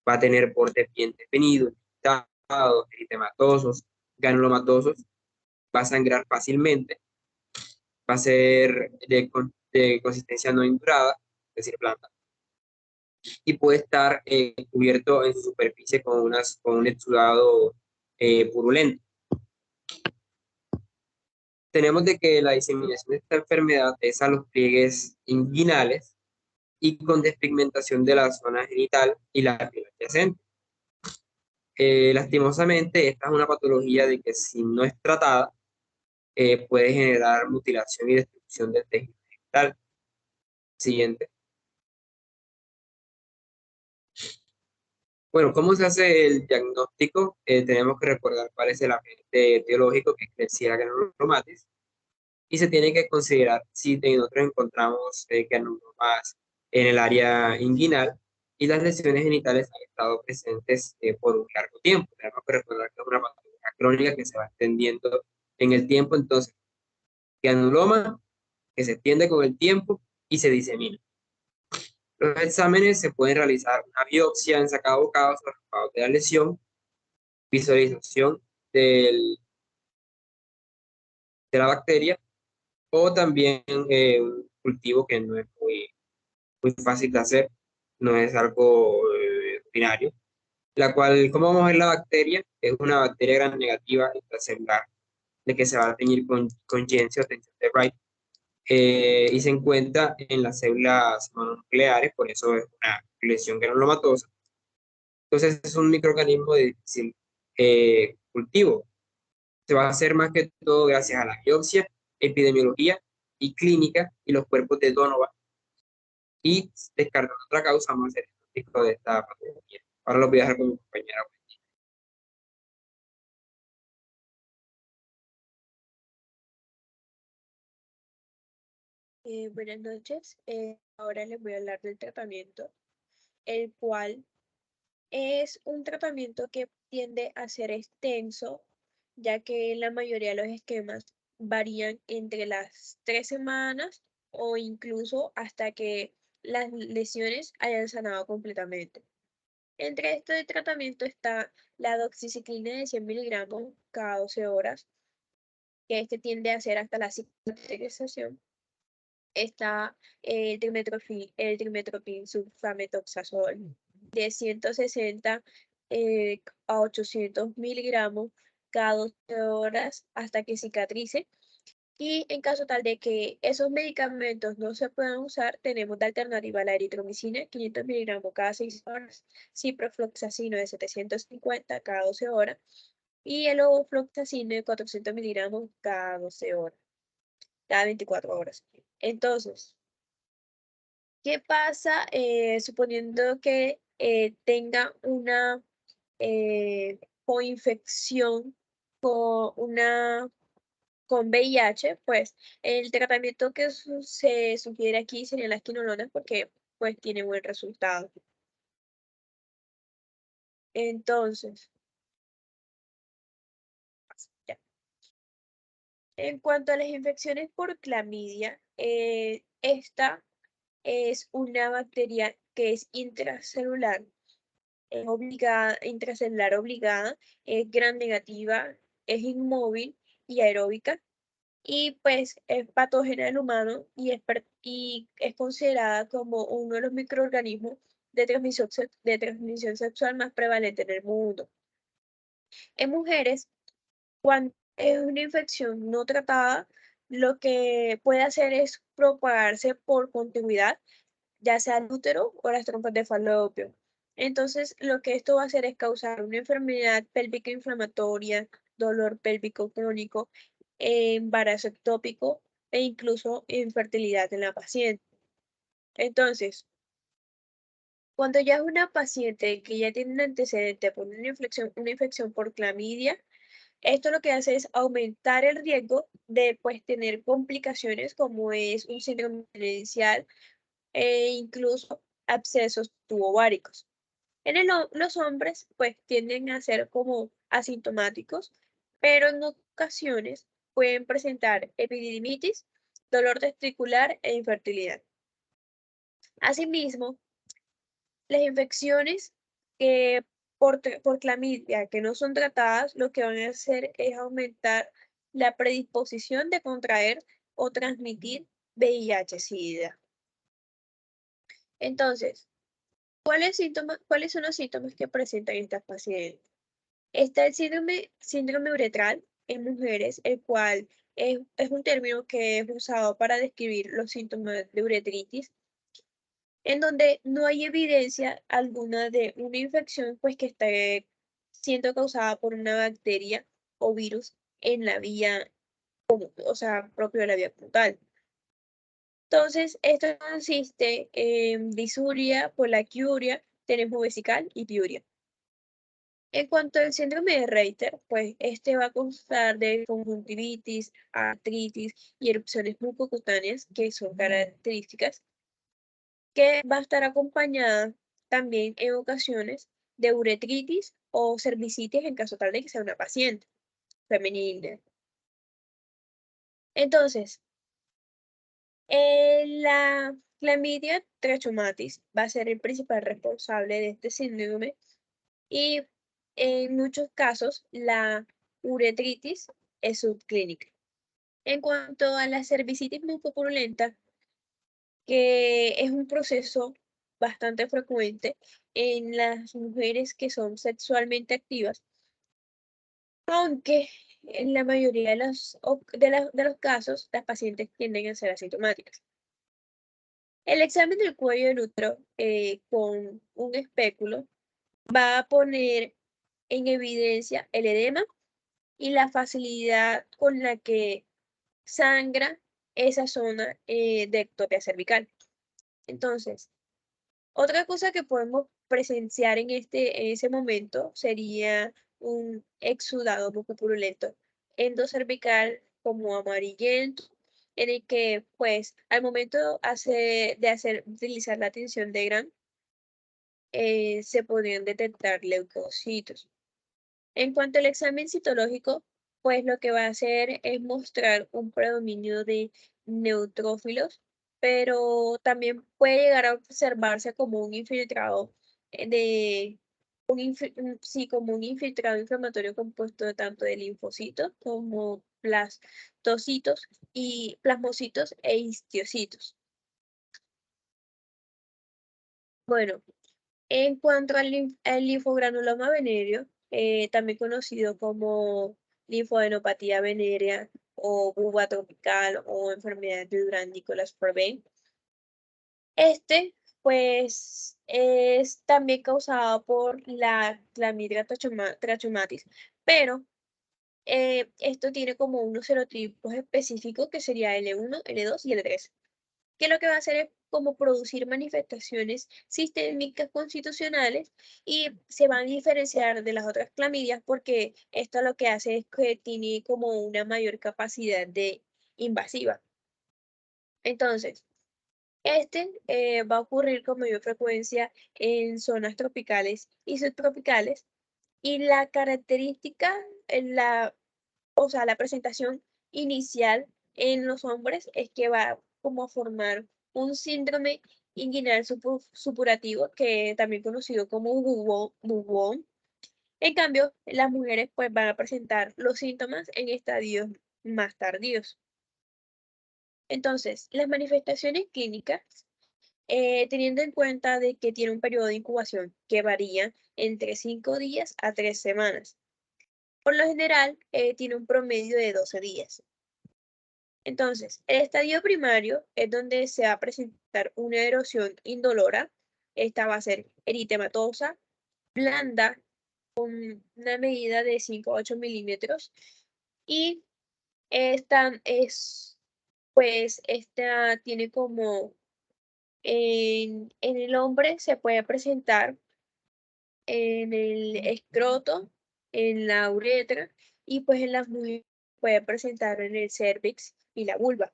va a tener bordes bien definidos, irritados, eritematosos, granulomatosos, va a sangrar fácilmente, va a ser de consistencia no indurada, es decir, blanda, y puede estar cubierto en su superficie con un exudado purulento. Tenemos de que la diseminación de esta enfermedad es a los pliegues inguinales y con despigmentación de la zona genital y la piel adyacente. Lastimosamente, esta es una patología de que si no es tratada, puede generar mutilación y destrucción del tejido genital. Siguiente. Bueno, ¿cómo se hace el diagnóstico? Tenemos que recordar cuál es el agente etiológico, que es Klebsiella granulomatis, y se tiene que considerar si nosotros encontramos granulomas en el área inguinal y las lesiones genitales han estado presentes por un largo tiempo. Tenemos que recordar que es una patología crónica que se va extendiendo en el tiempo. Entonces, granuloma que se extiende con el tiempo y se disemina. Los exámenes se pueden realizar una biopsia en sacado bocado de la lesión, visualización de la bacteria, o también un cultivo que no es muy fácil de hacer, no es algo ordinario, la cual, ¿cómo vamos a ver la bacteria? Es una bacteria gram negativa intracelular, de que se va a teñir con Jensen o tensión de Wright, y se encuentra en las células mononucleares, por eso es una lesión granulomatosa. Entonces es un microorganismo de difícil cultivo. Se va a hacer más que todo gracias a la biopsia, epidemiología y clínica y los cuerpos de Donovan. Y descartando otra causa, vamos a hacer el diagnóstico de esta patología. Ahora lo voy a dejar con mi compañera. Buenas noches. Ahora les voy a hablar del tratamiento, el cual es un tratamiento que tiende a ser extenso, ya que la mayoría de los esquemas varían entre las 3 semanas o incluso hasta que las lesiones hayan sanado completamente. Entre este tratamiento está la doxiciclina de 100 miligramos cada 12 horas, que este tiende a hacer hasta la cicatrización. Está el trimetopin sulfamethoxazol de 160 a 800 miligramos cada 12 horas hasta que cicatrice. Y en caso tal de que esos medicamentos no se puedan usar, tenemos de alternativa la eritromicina, 500 miligramos cada 6 horas, ciprofloxacino de 750 cada 12 horas y el ofloxacino de 400 miligramos cada 12 horas, cada 24 horas. Entonces, ¿qué pasa suponiendo que tenga una coinfección con VIH? Pues el tratamiento que se sugiere aquí serían las quinolonas porque pues tiene buen resultado. Entonces, ya. En cuanto a las infecciones por clamidia, esta es una bacteria que es intracelular, intracelular obligada, es gram negativa, es inmóvil y aeróbica. Y pues es patógena del humano y es considerada como uno de los microorganismos de transmisión sexual más prevalente en el mundo. En mujeres, cuando es una infección no tratada, lo que puede hacer es propagarse por contigüidad, ya sea el útero o las trompas de falopio. Entonces, lo que esto va a hacer es causar una enfermedad pélvica inflamatoria, dolor pélvico crónico, embarazo ectópico e incluso infertilidad en la paciente. Entonces, cuando ya es una paciente que ya tiene un antecedente por una infección por clamidia, esto lo que hace es aumentar el riesgo de pues, tener complicaciones como es un síndrome inicial e incluso abscesos tubováricos. Los hombres pues tienden a ser como asintomáticos, pero en ocasiones pueden presentar epididimitis, dolor testicular e infertilidad. Asimismo, las infecciones por clamidia que no son tratadas, lo que van a hacer es aumentar la predisposición de contraer o transmitir VIH-Sida. Entonces, ¿cuáles son los síntomas que presentan estas pacientes? Está el síndrome uretral en mujeres, el cual es un término que es usado para describir los síntomas de uretritis, en donde no hay evidencia alguna de una infección pues que esté siendo causada por una bacteria o virus en la vía común, o sea, propio de la vía puntal. Entonces, esto consiste en disuria, polaquiuria, tenesmo vesical y piuria. En cuanto al síndrome de Reiter, pues este va a constar de conjuntivitis, artritis y erupciones mucocutáneas que son características, que va a estar acompañada también en ocasiones de uretritis o cervicitis en caso tal de que sea una paciente femenina. Entonces, la clamidia trachomatis va a ser el principal responsable de este síndrome y en muchos casos la uretritis es subclínica. En cuanto a la cervicitis mucopurulenta, que es un proceso bastante frecuente en las mujeres que son sexualmente activas, aunque en la mayoría de los casos las pacientes tienden a ser asintomáticas. El examen del cuello del útero con un espéculo va a poner en evidencia el edema y la facilidad con la que sangra esa zona de ectopia cervical. Entonces, otra cosa que podemos presenciar en ese momento sería un exudado mucopurulento endocervical como amarillento, en el que, pues, al momento de utilizar la tinción de Gram, se podrían detectar leucocitos. En cuanto al examen citológico, pues lo que va a hacer es mostrar un predominio de neutrófilos pero también puede llegar a observarse como un infiltrado como un infiltrado inflamatorio compuesto tanto de linfocitos como plastocitos y plasmocitos e histiocitos. Bueno, en cuanto al linfogranuloma venéreo, también conocido como linfadenopatía venérea o buba tropical o enfermedad de Durand-Nicholas-Fabry, pues, es también causado por la Chlamydia trachomatis, pero esto tiene como unos serotipos específicos que sería L1, L2 y L3, que lo que va a hacer es como producir manifestaciones sistémicas constitucionales y se van a diferenciar de las otras clamidias porque esto lo que hace es que tiene como una mayor capacidad de invasiva. Entonces, va a ocurrir con mayor frecuencia en zonas tropicales y subtropicales y la característica, o sea, la presentación inicial en los hombres es que va como a formar un síndrome inguinal supurativo, que también conocido como bubón. En cambio, las mujeres pues van a presentar los síntomas en estadios más tardíos. Entonces, las manifestaciones clínicas, teniendo en cuenta de que tiene un periodo de incubación que varía entre 5 días a 3 semanas. Por lo general, tiene un promedio de 12 días. Entonces, el estadio primario es donde se va a presentar una erosión indolora. Esta va a ser eritematosa, blanda, con una medida de 5 a 8 milímetros. Y esta tiene como, en el hombre se puede presentar en el escroto, en la uretra, y pues en las mujeres puede presentar en el cervix y la vulva.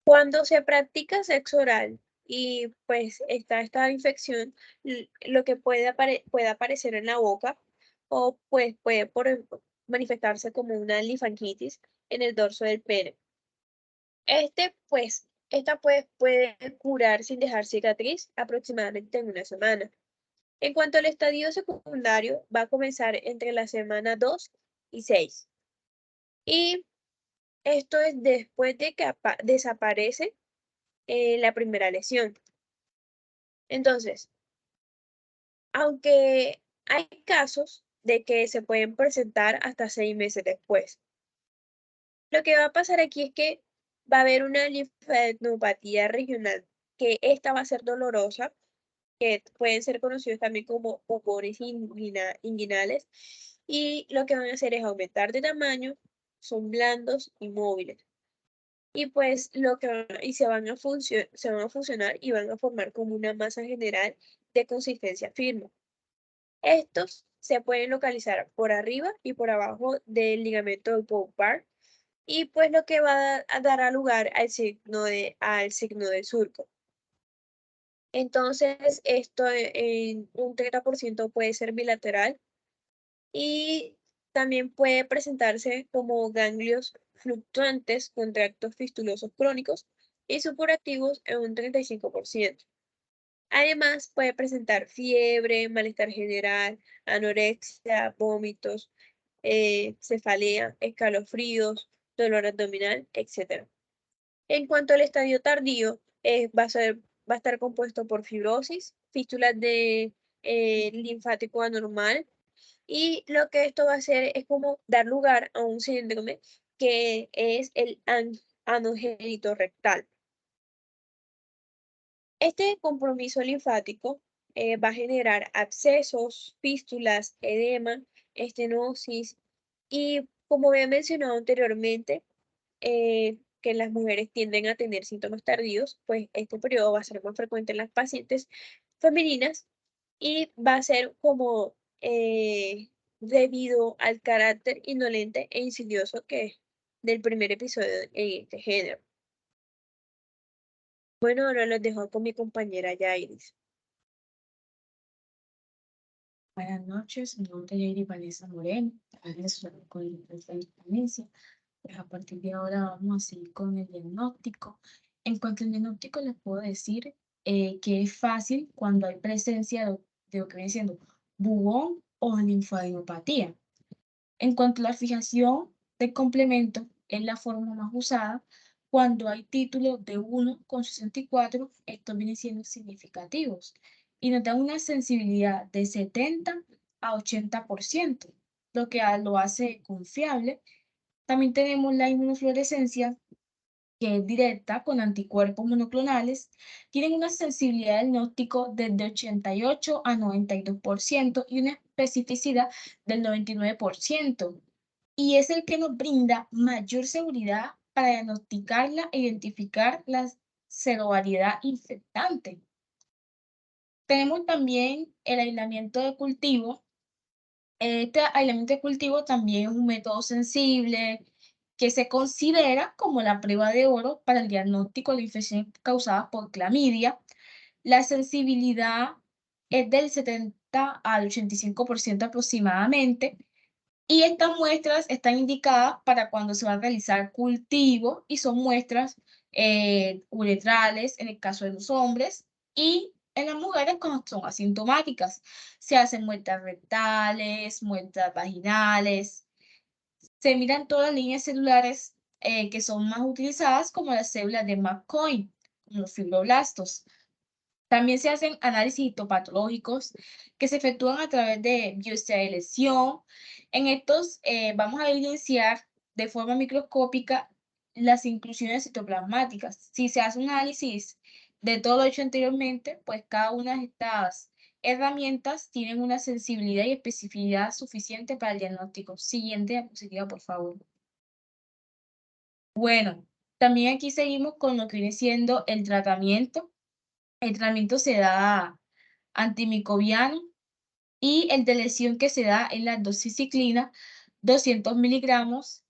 Cuando se practica sexo oral y pues está esta infección, lo que puede aparecer en la boca o pues puede manifestarse como una linfangitis en el dorso del pene. Esta puede curar sin dejar cicatriz aproximadamente en una semana. En cuanto al estadio secundario, va a comenzar entre la semana 2 y 6. Y esto es después de que desaparece la primera lesión. Entonces, aunque hay casos de que se pueden presentar hasta 6 meses después, lo que va a pasar aquí es que va a haber una linfadenopatía regional, que esta va a ser dolorosa, que pueden ser conocidos también como bubones inguinales, y lo que van a hacer es aumentar de tamaño, son blandos y móviles. Y pues se van a funcionar y van a formar como una masa general de consistencia firme. Estos se pueden localizar por arriba y por abajo del ligamento del Bowbar, y pues lo que va a dar lugar al signo del surco. Entonces, esto en un 30% puede ser bilateral y también puede presentarse como ganglios fluctuantes con tractos fistulosos crónicos y supurativos en un 35%. Además, puede presentar fiebre, malestar general, anorexia, vómitos, cefalea, escalofríos, dolor abdominal, etc. En cuanto al estadio tardío, va a estar compuesto por fibrosis, fístulas de linfático anormal, y lo que esto va a hacer es como dar lugar a un síndrome que es el anogénito rectal. Este compromiso linfático va a generar abscesos, fístulas, edema, estenosis y, como había mencionado anteriormente, que las mujeres tienden a tener síntomas tardíos, pues este periodo va a ser más frecuente en las pacientes femeninas y va a ser como debido al carácter indolente e insidioso que es del primer episodio en este género. Bueno, ahora los dejo con mi compañera Yairis. Buenas noches, mi nombre es Yairi Vanessa Moreno, trabajo con la hipertendencia. Pues a partir de ahora vamos a seguir con el diagnóstico En cuanto al diagnóstico, les puedo decir que es fácil cuando hay presencia de lo que viene siendo bubón o linfadenopatía. En cuanto a la fijación del complemento, es la forma más usada cuando hay títulos de 1,64, estos vienen siendo significativos y nos dan una sensibilidad de 70 a 80%, lo que lo hace confiable. También tenemos la inmunofluorescencia, que es directa con anticuerpos monoclonales, tienen una sensibilidad de diagnóstico desde 88 a 92% y una especificidad del 99%. Y es el que nos brinda mayor seguridad para diagnosticarla e identificar la serovariedad infectante. Tenemos también el aislamiento de cultivo. Este aislamiento de cultivo también es un método sensible que se considera como la prueba de oro para el diagnóstico de infecciones causadas por clamidia. La sensibilidad es del 70 al 85% aproximadamente, y estas muestras están indicadas para cuando se va a realizar cultivo y son muestras uretrales en el caso de los hombres y en las mujeres cuando son asintomáticas. Se hacen muestras rectales, muestras vaginales. Se miran todas las líneas celulares que son más utilizadas como las células de McCoy, como los fibroblastos. También se hacen análisis histopatológicos que se efectúan a través de biopsia de lesión. En estos vamos a evidenciar de forma microscópica las inclusiones citoplasmáticas. Si se hace un análisis de todo lo hecho anteriormente, pues cada una de estas herramientas tienen una sensibilidad y especificidad suficiente para el diagnóstico. Siguiente diapositiva, por favor. Bueno, también aquí seguimos con lo que viene siendo el tratamiento. El tratamiento se da antimicrobiano y el de lesión que se da en la doxiciclina, 200 miligramos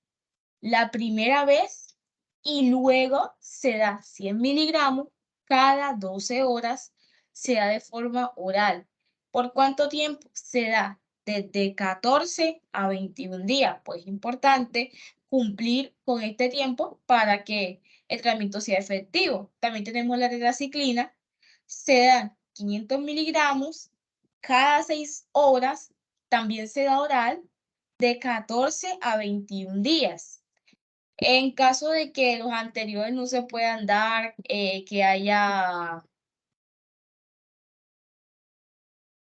la primera vez y luego se da 100 miligramos cada 12 horas, se da de forma oral. ¿Por cuánto tiempo? Se da desde 14 a 21 días. Pues es importante cumplir con este tiempo para que el tratamiento sea efectivo. También tenemos la tetraciclina, se dan 500 miligramos cada 6 horas, también se da oral de 14 a 21 días. En caso de que los anteriores no se puedan dar, que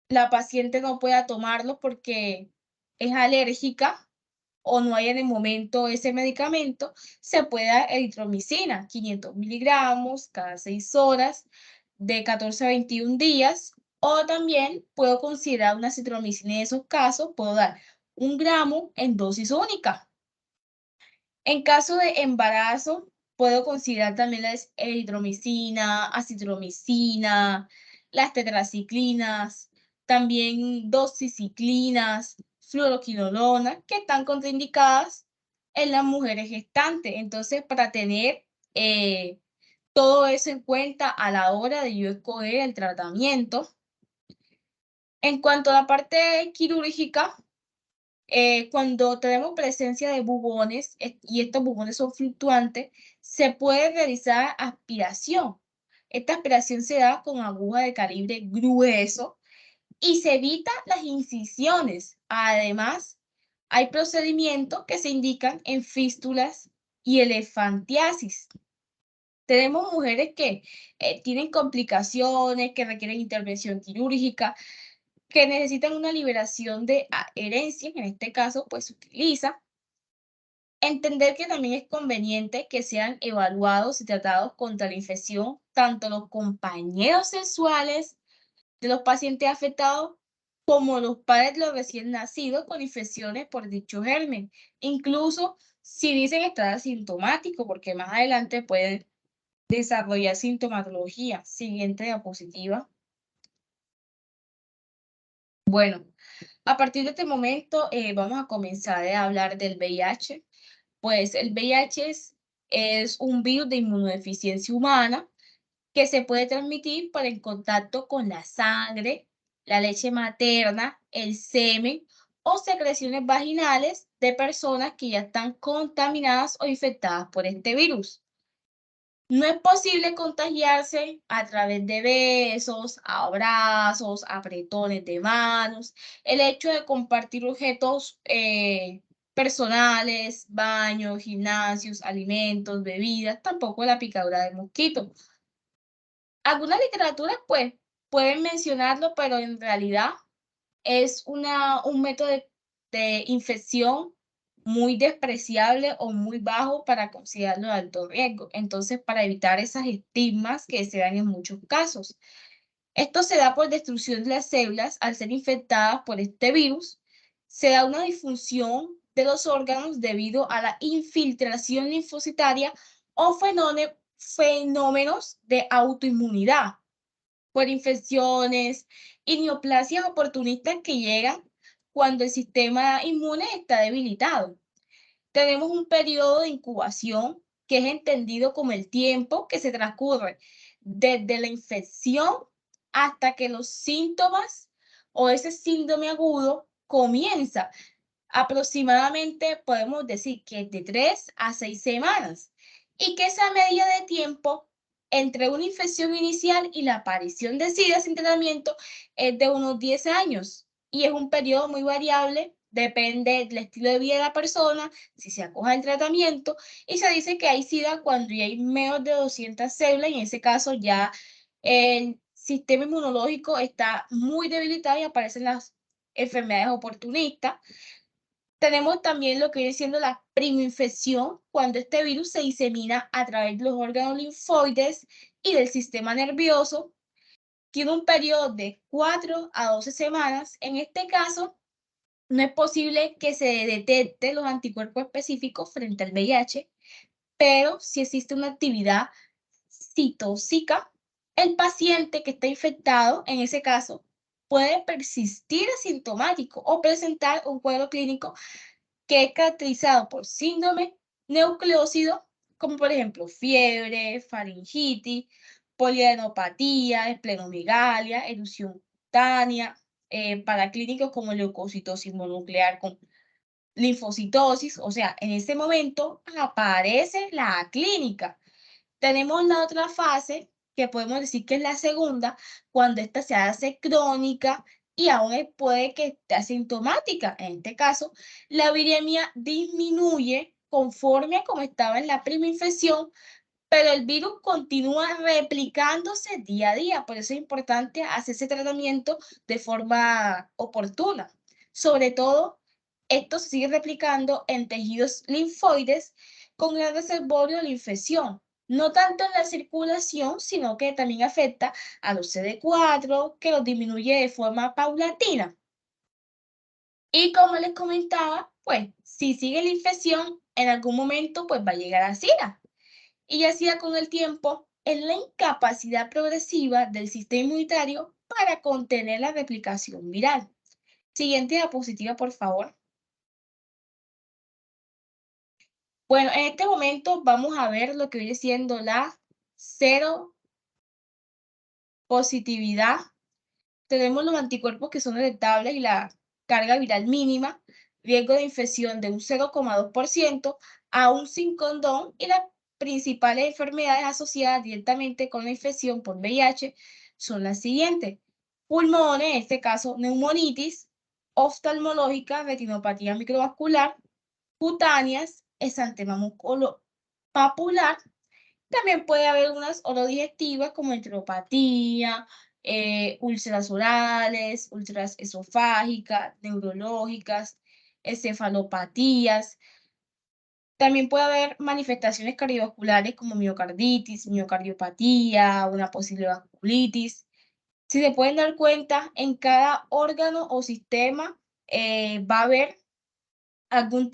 la paciente no pueda tomarlo porque es alérgica o no hay en el momento ese medicamento, se puede dar eritromicina, 500 miligramos cada 6 horas, de 14 a 21 días, o también puedo considerar una citromicina en esos casos, puedo dar 1 gramo en dosis única. En caso de embarazo, puedo considerar también la eritromicina, acitromicina, las tetraciclinas, también doxiciclinas, fluoroquinolona, que están contraindicadas en las mujeres gestantes. Entonces, para tener todo eso en cuenta a la hora de yo escoger el tratamiento. En cuanto a la parte quirúrgica, cuando tenemos presencia de bubones y estos bubones son fluctuantes, se puede realizar aspiración. Esta aspiración se da con aguja de calibre grueso y se evita las incisiones. Además, hay procedimientos que se indican en fístulas y elefantiasis. Tenemos mujeres que tienen complicaciones, que requieren intervención quirúrgica, que necesitan una liberación de herencia, en este caso, pues se utiliza. Entender que también es conveniente que sean evaluados y tratados contra la infección tanto los compañeros sexuales de los pacientes afectados como los padres de los recién nacidos con infecciones por dicho germen, incluso si dicen estar asintomáticos, porque más adelante pueden desarrollar sintomatología. Siguiente diapositiva. Bueno, a partir de este momento vamos a comenzar a hablar del VIH. Pues el VIH es un virus de inmunodeficiencia humana que se puede transmitir por el contacto con la sangre, la leche materna, el semen o secreciones vaginales de personas que ya están contaminadas o infectadas por este virus. No es posible contagiarse a través de besos, abrazos, apretones de manos, el hecho de compartir objetos personales, baños, gimnasios, alimentos, bebidas, tampoco la picadura de mosquito. Algunas literaturas pues pueden mencionarlo, pero en realidad es un método de infección muy despreciable o muy bajo para considerarlo de alto riesgo. Entonces, para evitar esas estigmas que se dan en muchos casos. Esto se da por destrucción de las células al ser infectadas por este virus. Se da una disfunción de los órganos debido a la infiltración linfocitaria o fenómenos de autoinmunidad por infecciones y neoplasias oportunistas que llegan cuando el sistema inmune está debilitado. Tenemos un periodo de incubación que es entendido como el tiempo que se transcurre desde la infección hasta que los síntomas o ese síndrome agudo comienza. Aproximadamente podemos decir que es de 3 a 6 semanas y que esa medida de tiempo entre una infección inicial y la aparición de SIDA sin tratamiento es de unos 10 años y es un periodo muy variable, depende del estilo de vida de la persona, si se acoge al tratamiento, y se dice que hay SIDA cuando ya hay menos de 200 células y en ese caso ya el sistema inmunológico está muy debilitado y aparecen las enfermedades oportunistas. Tenemos también lo que viene siendo la primoinfección, cuando este virus se disemina a través de los órganos linfoides y del sistema nervioso. Tiene un periodo de 4 a 12 semanas. En este caso, no es posible que se detecte los anticuerpos específicos frente al VIH, pero si existe una actividad citóxica, el paciente que está infectado, en ese caso, puede persistir asintomático o presentar un cuadro clínico que es caracterizado por síndrome nucleócido, como por ejemplo fiebre, faringitis, poliadenopatía, esplenomegalia, erupción cutánea, para clínicos como leucocitosis mononuclear con linfocitosis, o sea, en ese momento aparece la clínica. Tenemos la otra fase, que podemos decir que es la segunda, cuando esta se hace crónica y aún puede que esté asintomática. En este caso, la viremia disminuye conforme a como estaba en la primera infección, pero el virus continúa replicándose día a día. Por eso es importante hacer ese tratamiento de forma oportuna. Sobre todo, esto se sigue replicando en tejidos linfoides con gran reservorio de la infección. No tanto en la circulación, sino que también afecta a los CD4, que los disminuye de forma paulatina. Y como les comentaba, pues si sigue la infección, en algún momento pues va a llegar a SIDA. Y ya SIDA con el tiempo es la incapacidad progresiva del sistema inmunitario para contener la replicación viral. Siguiente diapositiva, por favor. Bueno, en este momento vamos a ver lo que viene siendo la seropositividad. Tenemos los anticuerpos que son detectables y la carga viral mínima, riesgo de infección de un 0,2%, aún sin condón, y las principales enfermedades asociadas directamente con la infección por VIH son las siguientes: pulmones, en este caso neumonitis, oftalmológica, retinopatía microvascular, cutáneas, exantema musculopapular. También puede haber unas orodigestivas como enteropatía, úlceras orales, úlceras esofágicas, neurológicas, encefalopatías. También puede haber manifestaciones cardiovasculares como miocarditis, miocardiopatía, una posible vasculitis. Si se pueden dar cuenta, en cada órgano o sistema va a haber algún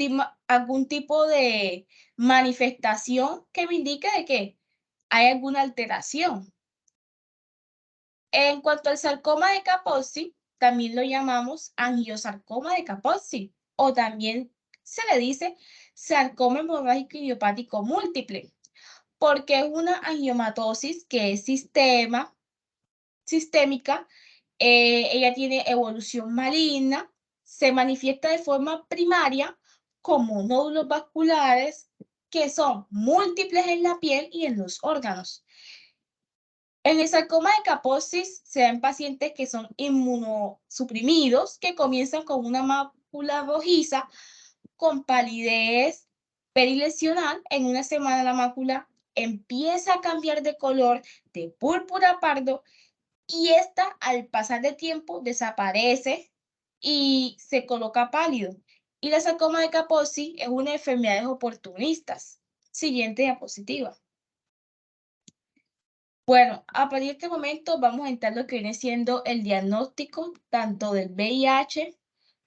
tipo de manifestación que me indique de que hay alguna alteración. En cuanto al sarcoma de Kaposi, también lo llamamos angiosarcoma de Kaposi, o también se le dice sarcoma hemorrágico idiopático múltiple, porque es una angiomatosis que es sistémica, ella tiene evolución maligna, se manifiesta de forma primaria como nódulos vasculares que son múltiples en la piel y en los órganos. En el sarcoma de Kaposi se dan pacientes que son inmunosuprimidos, que comienzan con una mácula rojiza, con palidez perilesional. En una semana la mácula empieza a cambiar de color de púrpura a pardo y esta al pasar de tiempo desaparece y se coloca pálido. Y la sarcoma de Kaposi es una enfermedad de oportunistas. Siguiente diapositiva. Bueno, a partir de este momento vamos a entrar lo que viene siendo el diagnóstico tanto del VIH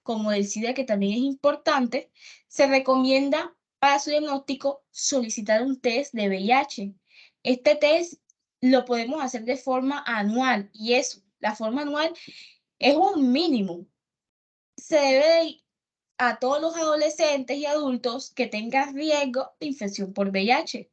como del SIDA, que también es importante. Se recomienda para su diagnóstico solicitar un test de VIH. Este test lo podemos hacer de forma anual y eso, la forma anual es un mínimo. Se debe a todos los adolescentes y adultos que tengan riesgo de infección por VIH.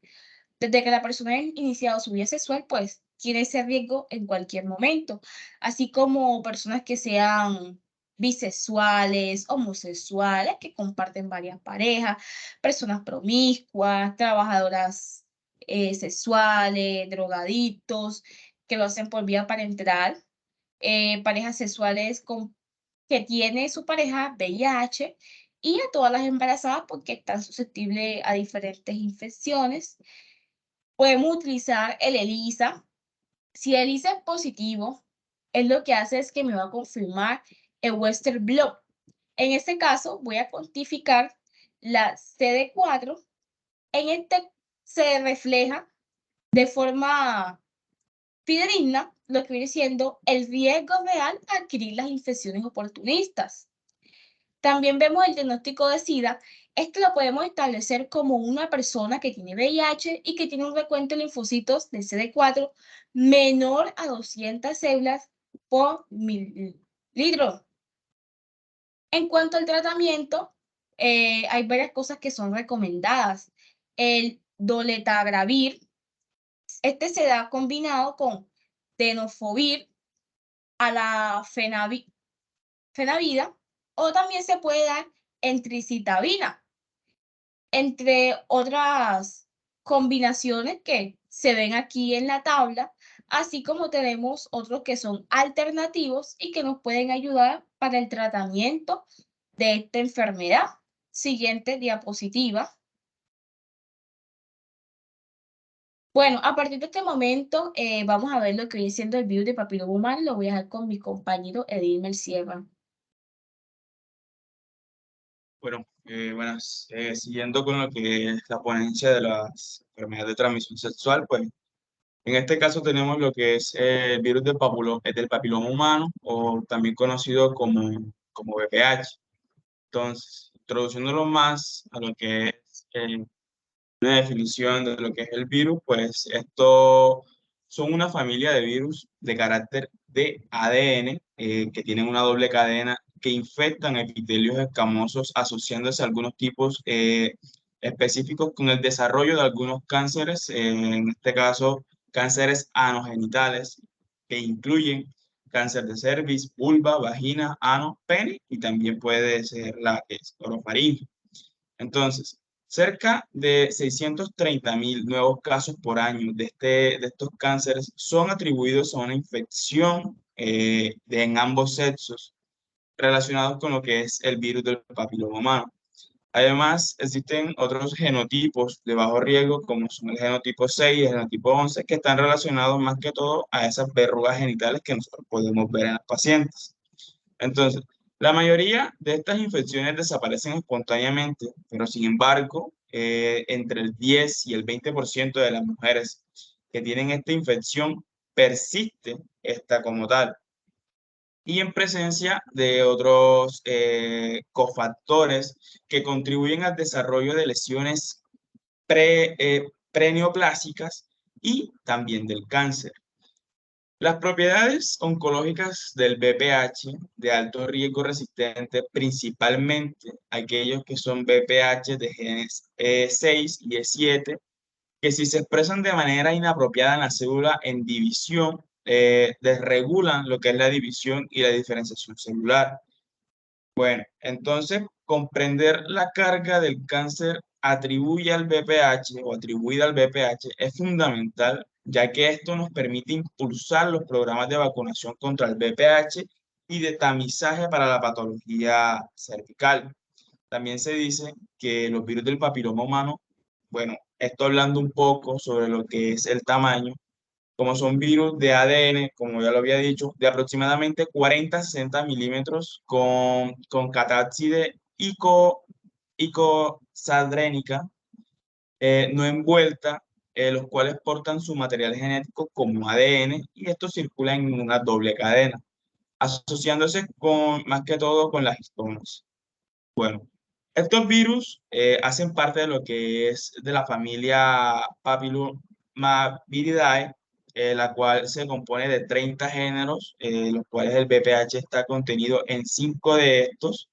Desde que la persona ha iniciado su vida sexual, pues tiene ese riesgo en cualquier momento, así como personas que sean bisexuales, homosexuales, que comparten varias parejas, personas promiscuas, trabajadoras sexuales, drogadictos, que lo hacen por vía parental, parejas sexuales que tiene su pareja VIH y a todas las embarazadas porque están susceptibles a diferentes infecciones. Podemos utilizar el ELISA. Si el ELISA es positivo, es lo que hace es que me va a confirmar el Western blot. En este caso, voy a cuantificar la CD4. En este se refleja de forma fidedigna lo que viene siendo el riesgo real a adquirir las infecciones oportunistas. También vemos el diagnóstico de SIDA. Este lo podemos establecer como una persona que tiene VIH y que tiene un recuento de linfocitos de CD4 menor a 200 células por mililitro. En cuanto al tratamiento, hay varias cosas que son recomendadas. El dolutegravir, este se da combinado con tenofovir a la fenavida, o también se puede dar entricitabina, entre otras combinaciones que se ven aquí en la tabla, así como tenemos otros que son alternativos y que nos pueden ayudar para el tratamiento de esta enfermedad. Siguiente diapositiva. Bueno, a partir de este momento vamos a ver lo que viene siendo el virus de papiloma humano. Lo voy a dejar con mi compañero Edilmer Sierra. Bueno, buenas. Siguiendo con lo que es la ponencia de las enfermedades de transmisión sexual, pues en este caso tenemos lo que es el virus del papiloma humano, o también conocido como VPH. Entonces, introduciéndolo más a lo que es una definición de lo que es el virus, pues esto son una familia de virus de carácter de ADN que tienen una doble cadena que infectan epitelios escamosos asociándose a algunos tipos específicos con el desarrollo de algunos cánceres, en este caso cánceres anogenitales, que incluyen cáncer de cervix, vulva, vagina, ano, pene y también puede ser la orofaringe. Entonces, cerca de 630.000 nuevos casos por año de estos cánceres son atribuidos a una infección en ambos sexos relacionados con lo que es el virus del papiloma humano. Además, existen otros genotipos de bajo riesgo, como son el genotipo 6 y el genotipo 11, que están relacionados más que todo a esas verrugas genitales que nosotros podemos ver en los pacientes. Entonces, la mayoría de estas infecciones desaparecen espontáneamente, pero sin embargo, entre el 10 y el 20% de las mujeres que tienen esta infección persiste esta como tal. Y en presencia de otros cofactores que contribuyen al desarrollo de lesiones preneoplásicas y también del cáncer. Las propiedades oncológicas del VPH de alto riesgo resistente, principalmente aquellos que son VPH de genes E6 y E7, que si se expresan de manera inapropiada en la célula en división, desregulan lo que es la división y la diferenciación celular. Bueno, entonces, comprender la carga del cáncer atribuida al VPH es fundamental, ya que esto nos permite impulsar los programas de vacunación contra el VPH y de tamizaje para la patología cervical. También se dice que los virus del papiloma humano, bueno, esto hablando un poco sobre lo que es el tamaño, como son virus de ADN, como ya lo había dicho, de aproximadamente 40-60 milímetros con catápside icosandrénica no envuelta, los cuales portan su material genético como ADN y esto circula en una doble cadena, asociándose más que todo con las histonas. Bueno, estos virus hacen parte de lo que es de la familia Papillomaviridae, la cual se compone de 30 géneros, los cuales el VPH está contenido en 5 de estos,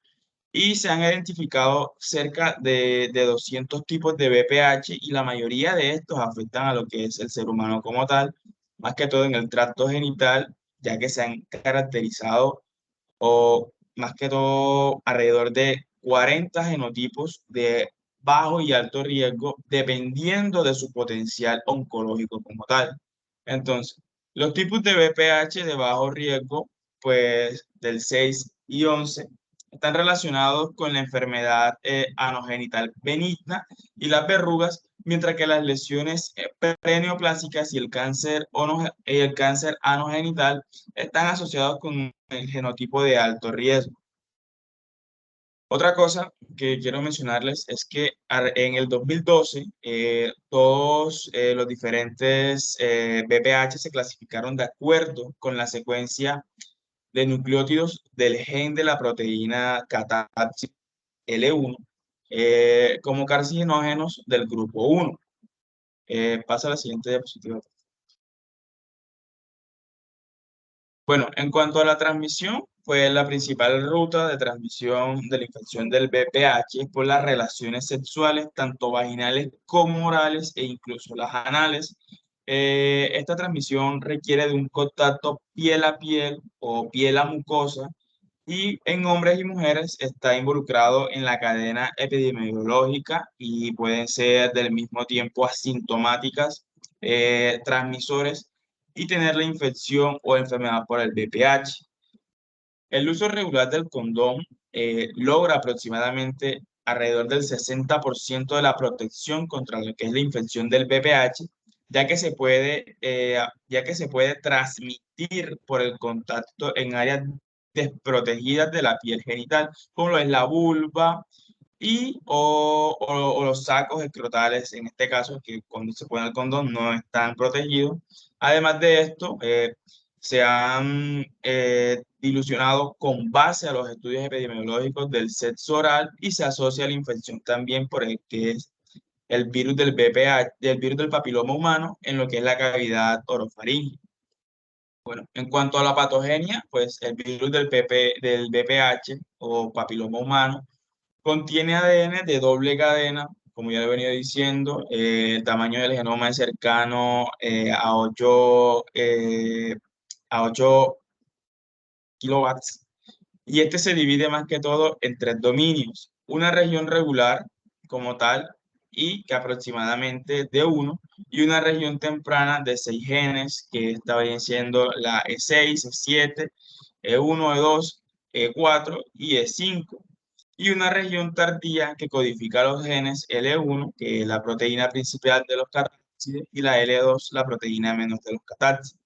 y se han identificado cerca de 200 tipos de VPH y la mayoría de estos afectan a lo que es el ser humano como tal, más que todo en el tracto genital, ya que se han caracterizado o más que todo alrededor de 40 genotipos de bajo y alto riesgo, dependiendo de su potencial oncológico como tal. Entonces, los tipos de VPH de bajo riesgo, pues del 6 y 11, están relacionados con la enfermedad anogenital benigna y las verrugas, mientras que las lesiones preneoplásicas y el cáncer anogenital están asociados con el genotipo de alto riesgo. Otra cosa que quiero mencionarles es que en el 2012 todos los diferentes VPH se clasificaron de acuerdo con la secuencia de nucleótidos del gen de la proteína catápside L1 como carcinógenos del grupo 1. Pasa a la siguiente diapositiva. Bueno, en cuanto a la transmisión, pues la principal ruta de transmisión de la infección del VPH es por las relaciones sexuales, tanto vaginales como orales e incluso las anales. Esta transmisión requiere de un contacto piel a piel o piel a mucosa y en hombres y mujeres está involucrado en la cadena epidemiológica y pueden ser del mismo tiempo asintomáticas, transmisores y tener la infección o enfermedad por el VPH. El uso regular del condón logra aproximadamente alrededor del 60% de la protección contra lo que es la infección del VPH, ya que se puede transmitir por el contacto en áreas desprotegidas de la piel genital, como lo es la vulva o los sacos escrotales, en este caso, que cuando se pone el condón no están protegidos. Además de esto, se han dilucionado con base a los estudios epidemiológicos del sexo oral y se asocia la infección también por el que es el virus del VPH, del virus del papiloma humano en lo que es la cavidad orofaringea. Bueno, en cuanto a la patogenia, pues el virus del VPH o papiloma humano contiene ADN de doble cadena, como ya lo he venido diciendo, el tamaño del genoma es cercano a 8 kilowatts, y este se divide más que todo en 3 dominios, una región regular como tal, y que aproximadamente de 1, y una región temprana de 6 genes, que está bien siendo la E6, E7, E1, E2, E4 y E5, y una región tardía que codifica los genes L1, que es la proteína principal de los catápsides, y la L2, la proteína menos de los catápsides.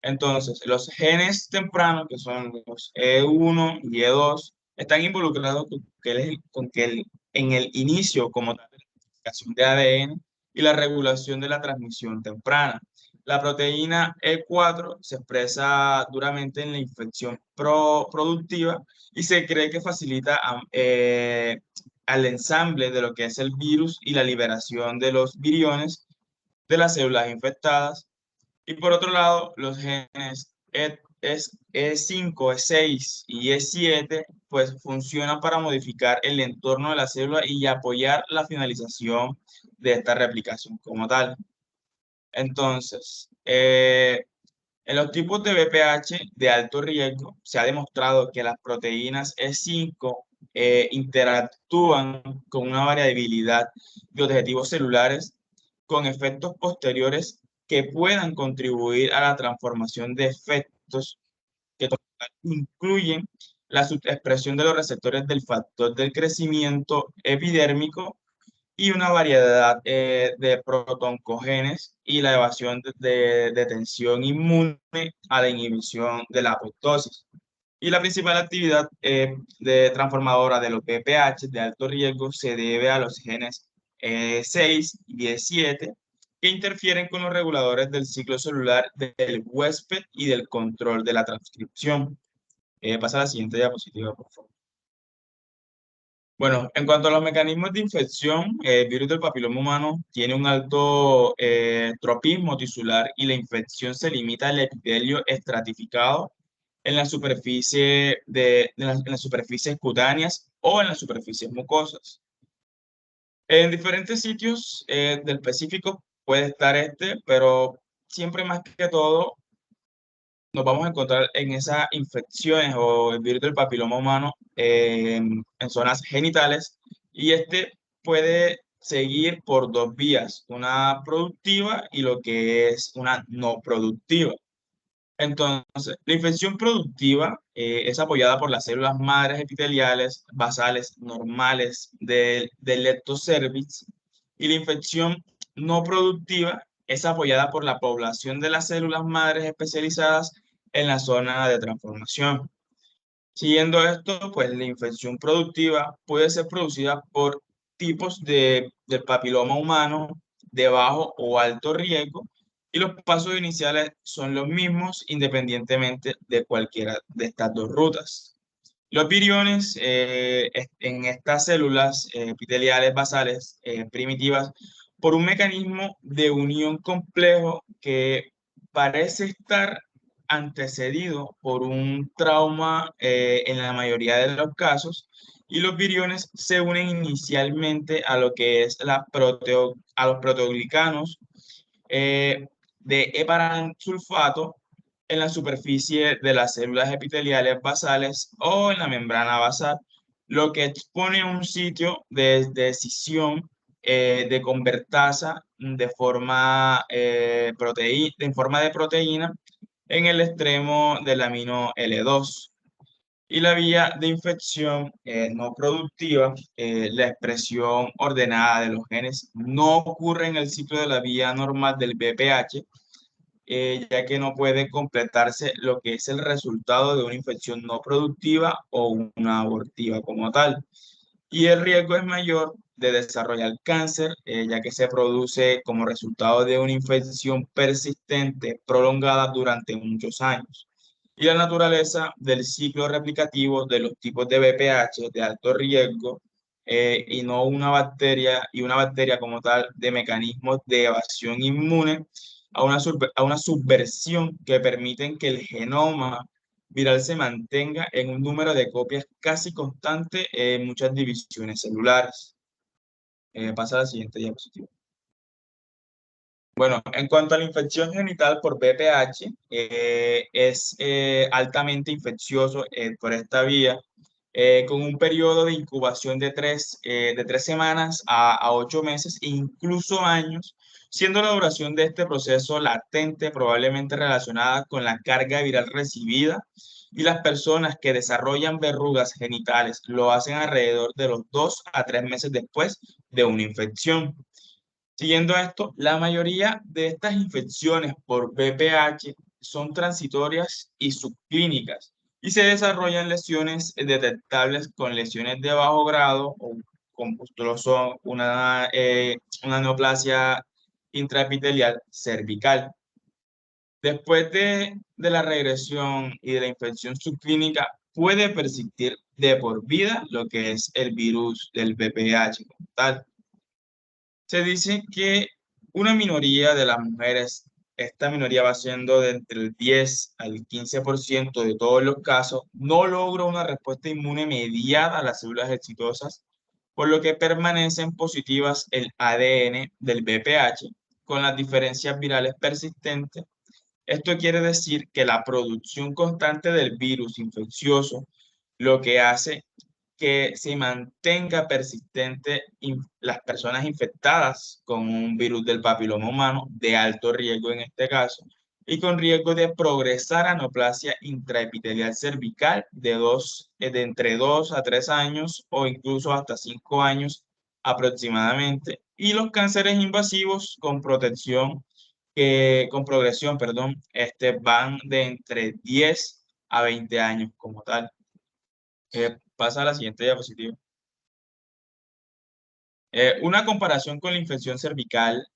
Entonces, los genes tempranos, que son los E1 y E2, están involucrados en el inicio como tal de la modificación de ADN y la regulación de la transmisión temprana. La proteína E4 se expresa duramente en la infección productiva y se cree que facilita al ensamble de lo que es el virus y la liberación de los viriones de las células infectadas. Y por otro lado, los genes E5, E6 y E7 pues funcionan para modificar el entorno de la célula y apoyar la finalización de esta replicación como tal. Entonces, en los tipos de VPH de alto riesgo se ha demostrado que las proteínas E5 interactúan con una variabilidad de objetivos celulares con efectos posteriores que puedan contribuir a la transformación de efectos que incluyen la subexpresión de los receptores del factor del crecimiento epidérmico y una variedad de protoncogenes y la evasión de tensión inmune a la inhibición de la apoptosis. Y la principal actividad de transformadora de los BPH de alto riesgo se debe a los genes 6 y 17 que interfieren con los reguladores del ciclo celular del huésped y del control de la transcripción. Pasa a la siguiente diapositiva, por favor. Bueno, en cuanto a los mecanismos de infección, el virus del papiloma humano tiene un alto tropismo tisular y la infección se limita al epitelio estratificado en la superficie en las superficies cutáneas o en las superficies mucosas. En diferentes sitios del específico puede estar pero siempre más que todo nos vamos a encontrar en esas infecciones o el virus del papiloma humano en zonas genitales y puede seguir por dos vías, una productiva y lo que es una no productiva. Entonces, la infección productiva es apoyada por las células madres epiteliales basales normales del leptocervix y la infección no productiva es apoyada por la población de las células madres especializadas en la zona de transformación. Siguiendo esto, pues la infección productiva puede ser producida por tipos del papiloma humano de bajo o alto riesgo y los pasos iniciales son los mismos independientemente de cualquiera de estas dos rutas. Los viriones en estas células epiteliales basales primitivas por un mecanismo de unión complejo que parece estar antecedido por un trauma en la mayoría de los casos y los viriones se unen inicialmente a lo que es a los proteoglicanos de heparansulfato en la superficie de las células epiteliales basales o en la membrana basal, lo que expone un sitio de escisión de convertasa en forma de proteína en el extremo del amino L2. Y la vía de infección no productiva, la expresión ordenada de los genes no ocurre en el ciclo de la vía normal del BPH, ya que no puede completarse lo que es el resultado de una infección no productiva o una abortiva como tal. Y el riesgo es mayor de desarrollar cáncer, ya que se produce como resultado de una infección persistente prolongada durante muchos años. Y la naturaleza del ciclo replicativo de los tipos de BPH de alto riesgo y no una bacteria como tal de mecanismos de evasión inmune a una subversión que permiten que el genoma viral se mantenga en un número de copias casi constante en muchas divisiones celulares. Pasa a la siguiente diapositiva. Bueno, en cuanto a la infección genital por BPH, es altamente infeccioso por esta vía, con un periodo de incubación de 3 semanas a 8 meses e incluso años, siendo la duración de este proceso latente probablemente relacionada con la carga viral recibida, y las personas que desarrollan verrugas genitales lo hacen alrededor de los 2 a 3 meses después de una infección. Siguiendo esto, la mayoría de estas infecciones por VPH son transitorias y subclínicas y se desarrollan lesiones detectables con lesiones de bajo grado o con son una neoplasia intraepitelial cervical. Después de la regresión y de la infección subclínica, puede persistir de por vida lo que es el virus del VPH como tal. Se dice que una minoría de las mujeres, esta minoría va siendo de entre el 10 al 15% de todos los casos, no logra una respuesta inmune mediada a las células exitosas, por lo que permanecen positivas el ADN del VPH con las diferencias virales persistentes. Esto quiere decir que la producción constante del virus infeccioso lo que hace que se mantenga persistente las personas infectadas con un virus del papiloma humano de alto riesgo en este caso, y con riesgo de progresar a neoplasia intraepitelial cervical de entre 2 a 3 años o incluso hasta 5 años aproximadamente, y los cánceres invasivos con con progresión, perdón, van de entre 10 a 20 años como tal. Pasa a la siguiente diapositiva. Una comparación con la infección cervical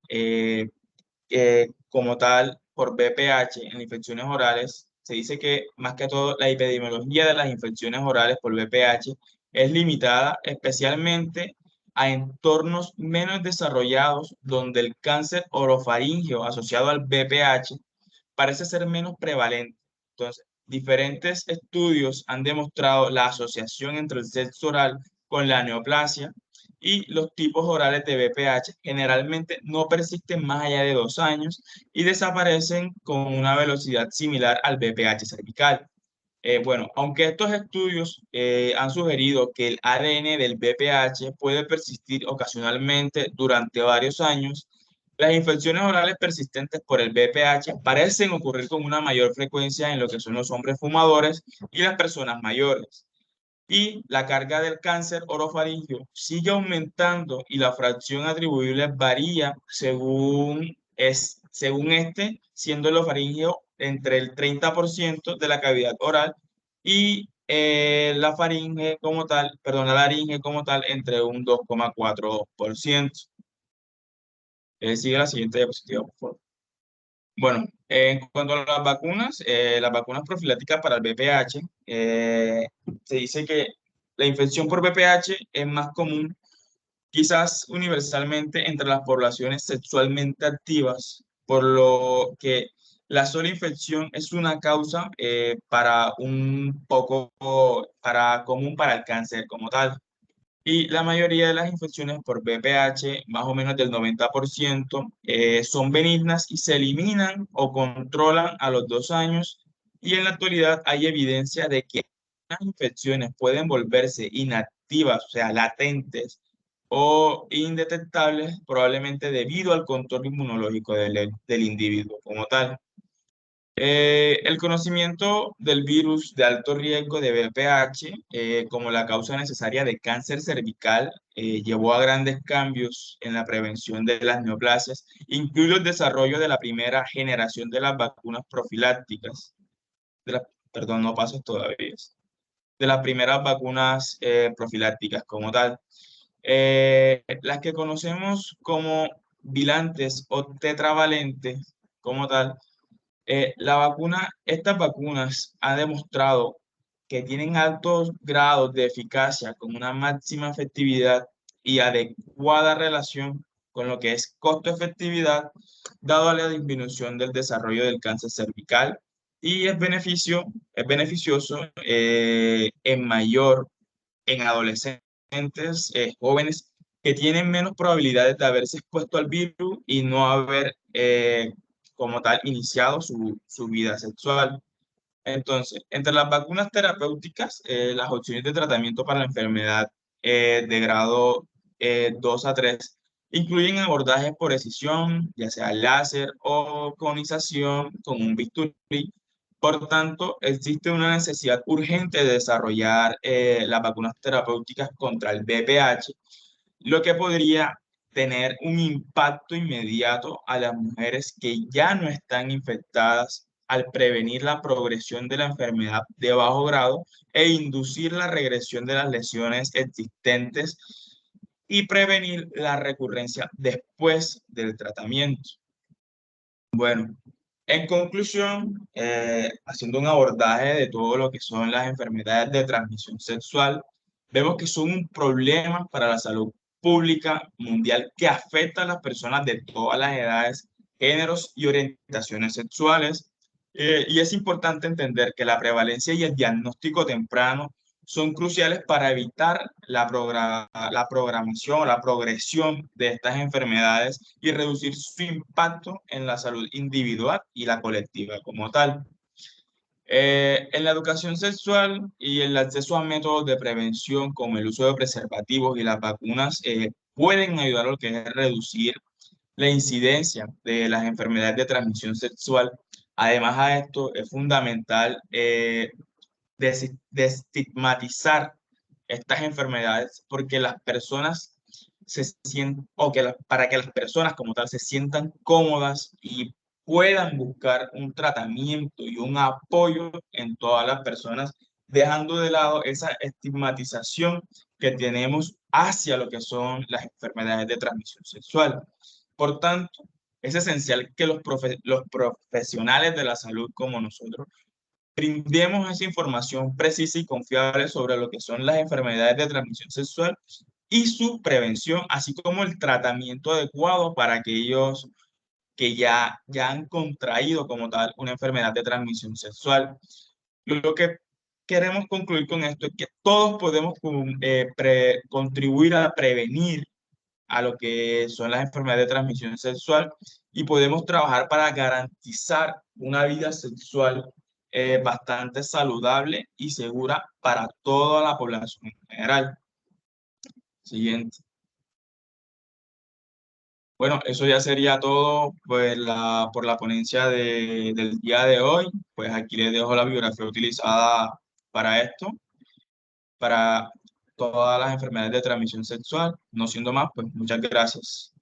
como tal por BPH en infecciones orales, se dice que más que todo la epidemiología de las infecciones orales por BPH es limitada especialmente a entornos menos desarrollados donde el cáncer orofaríngeo asociado al BPH parece ser menos prevalente. Entonces, diferentes estudios han demostrado la asociación entre el sexo oral con la neoplasia, y los tipos orales de BPH generalmente no persisten más allá de 2 años y desaparecen con una velocidad similar al BPH cervical. Bueno, aunque estos estudios han sugerido que el ADN del BPH puede persistir ocasionalmente durante varios años, las infecciones orales persistentes por el BPH parecen ocurrir con una mayor frecuencia en lo que son los hombres fumadores y las personas mayores. Y la carga del cáncer orofaríngeo sigue aumentando y la fracción atribuible varía según siendo el orofaríngeo entre el 30% de la cavidad oral y la faringe como tal, perdón, la laringe como tal entre un 2,4%. Sigue la siguiente diapositiva, por favor. Bueno, en cuanto a las vacunas profilácticas para el VPH, se dice que la infección por VPH es más común, quizás universalmente, entre las poblaciones sexualmente activas, por lo que la sola infección es una causa común para el cáncer como tal. Y la mayoría de las infecciones por VPH, más o menos del 90%, son benignas y se eliminan o controlan a los 2 años. Y en la actualidad hay evidencia de que las infecciones pueden volverse inactivas, o sea, latentes o indetectables, probablemente debido al control inmunológico del individuo como tal. El conocimiento del virus de alto riesgo de VPH como la causa necesaria de cáncer cervical llevó a grandes cambios en la prevención de las neoplasias, incluido el desarrollo de la primera generación de las vacunas profilácticas, perdón, no paso todavía, de las primeras vacunas profilácticas como tal. Las que conocemos como bilantes o tetravalentes como tal, estas vacunas han demostrado que tienen altos grados de eficacia con una máxima efectividad y adecuada relación con lo que es costo-efectividad, dado a la disminución del desarrollo del cáncer cervical, y es beneficioso en adolescentes, jóvenes que tienen menos probabilidades de haberse expuesto al virus y no haber como tal iniciado su vida sexual. Entonces, entre las vacunas terapéuticas, las opciones de tratamiento para la enfermedad de grado 2 a 3 incluyen abordajes por escisión, ya sea láser o conización con un bisturí. Por tanto, existe una necesidad urgente de desarrollar las vacunas terapéuticas contra el VPH, lo que podría tener un impacto inmediato a las mujeres que ya no están infectadas al prevenir la progresión de la enfermedad de bajo grado e inducir la regresión de las lesiones existentes y prevenir la recurrencia después del tratamiento. Bueno, en conclusión, haciendo un abordaje de todo lo que son las enfermedades de transmisión sexual, vemos que son un problema para la salud pública mundial que afecta a las personas de todas las edades, géneros y orientaciones sexuales. Y es importante entender que la prevalencia y el diagnóstico temprano son cruciales para evitar la programación o la progresión de estas enfermedades y reducir su impacto en la salud individual y la colectiva como tal. En la educación sexual y el acceso a métodos de prevención como el uso de preservativos y las vacunas pueden ayudar a lo que es reducir la incidencia de las enfermedades de transmisión sexual. Además a esto es fundamental desestigmatizar estas enfermedades porque las personas se sienten, para que las personas como tal se sientan cómodas y puedan buscar un tratamiento y un apoyo en todas las personas, dejando de lado esa estigmatización que tenemos hacia lo que son las enfermedades de transmisión sexual. Por tanto, es esencial que los profesionales de la salud como nosotros brindemos esa información precisa y confiable sobre lo que son las enfermedades de transmisión sexual y su prevención, así como el tratamiento adecuado para aquellos que ya han contraído como tal una enfermedad de transmisión sexual. Lo que queremos concluir con esto es que todos podemos contribuir a prevenir a lo que son las enfermedades de transmisión sexual y podemos trabajar para garantizar una vida sexual bastante saludable y segura para toda la población en general. Siguiente. Bueno, eso ya sería todo pues, por la ponencia del día de hoy. Pues aquí les dejo la bibliografía utilizada para esto, para todas las enfermedades de transmisión sexual. No siendo más, pues muchas gracias.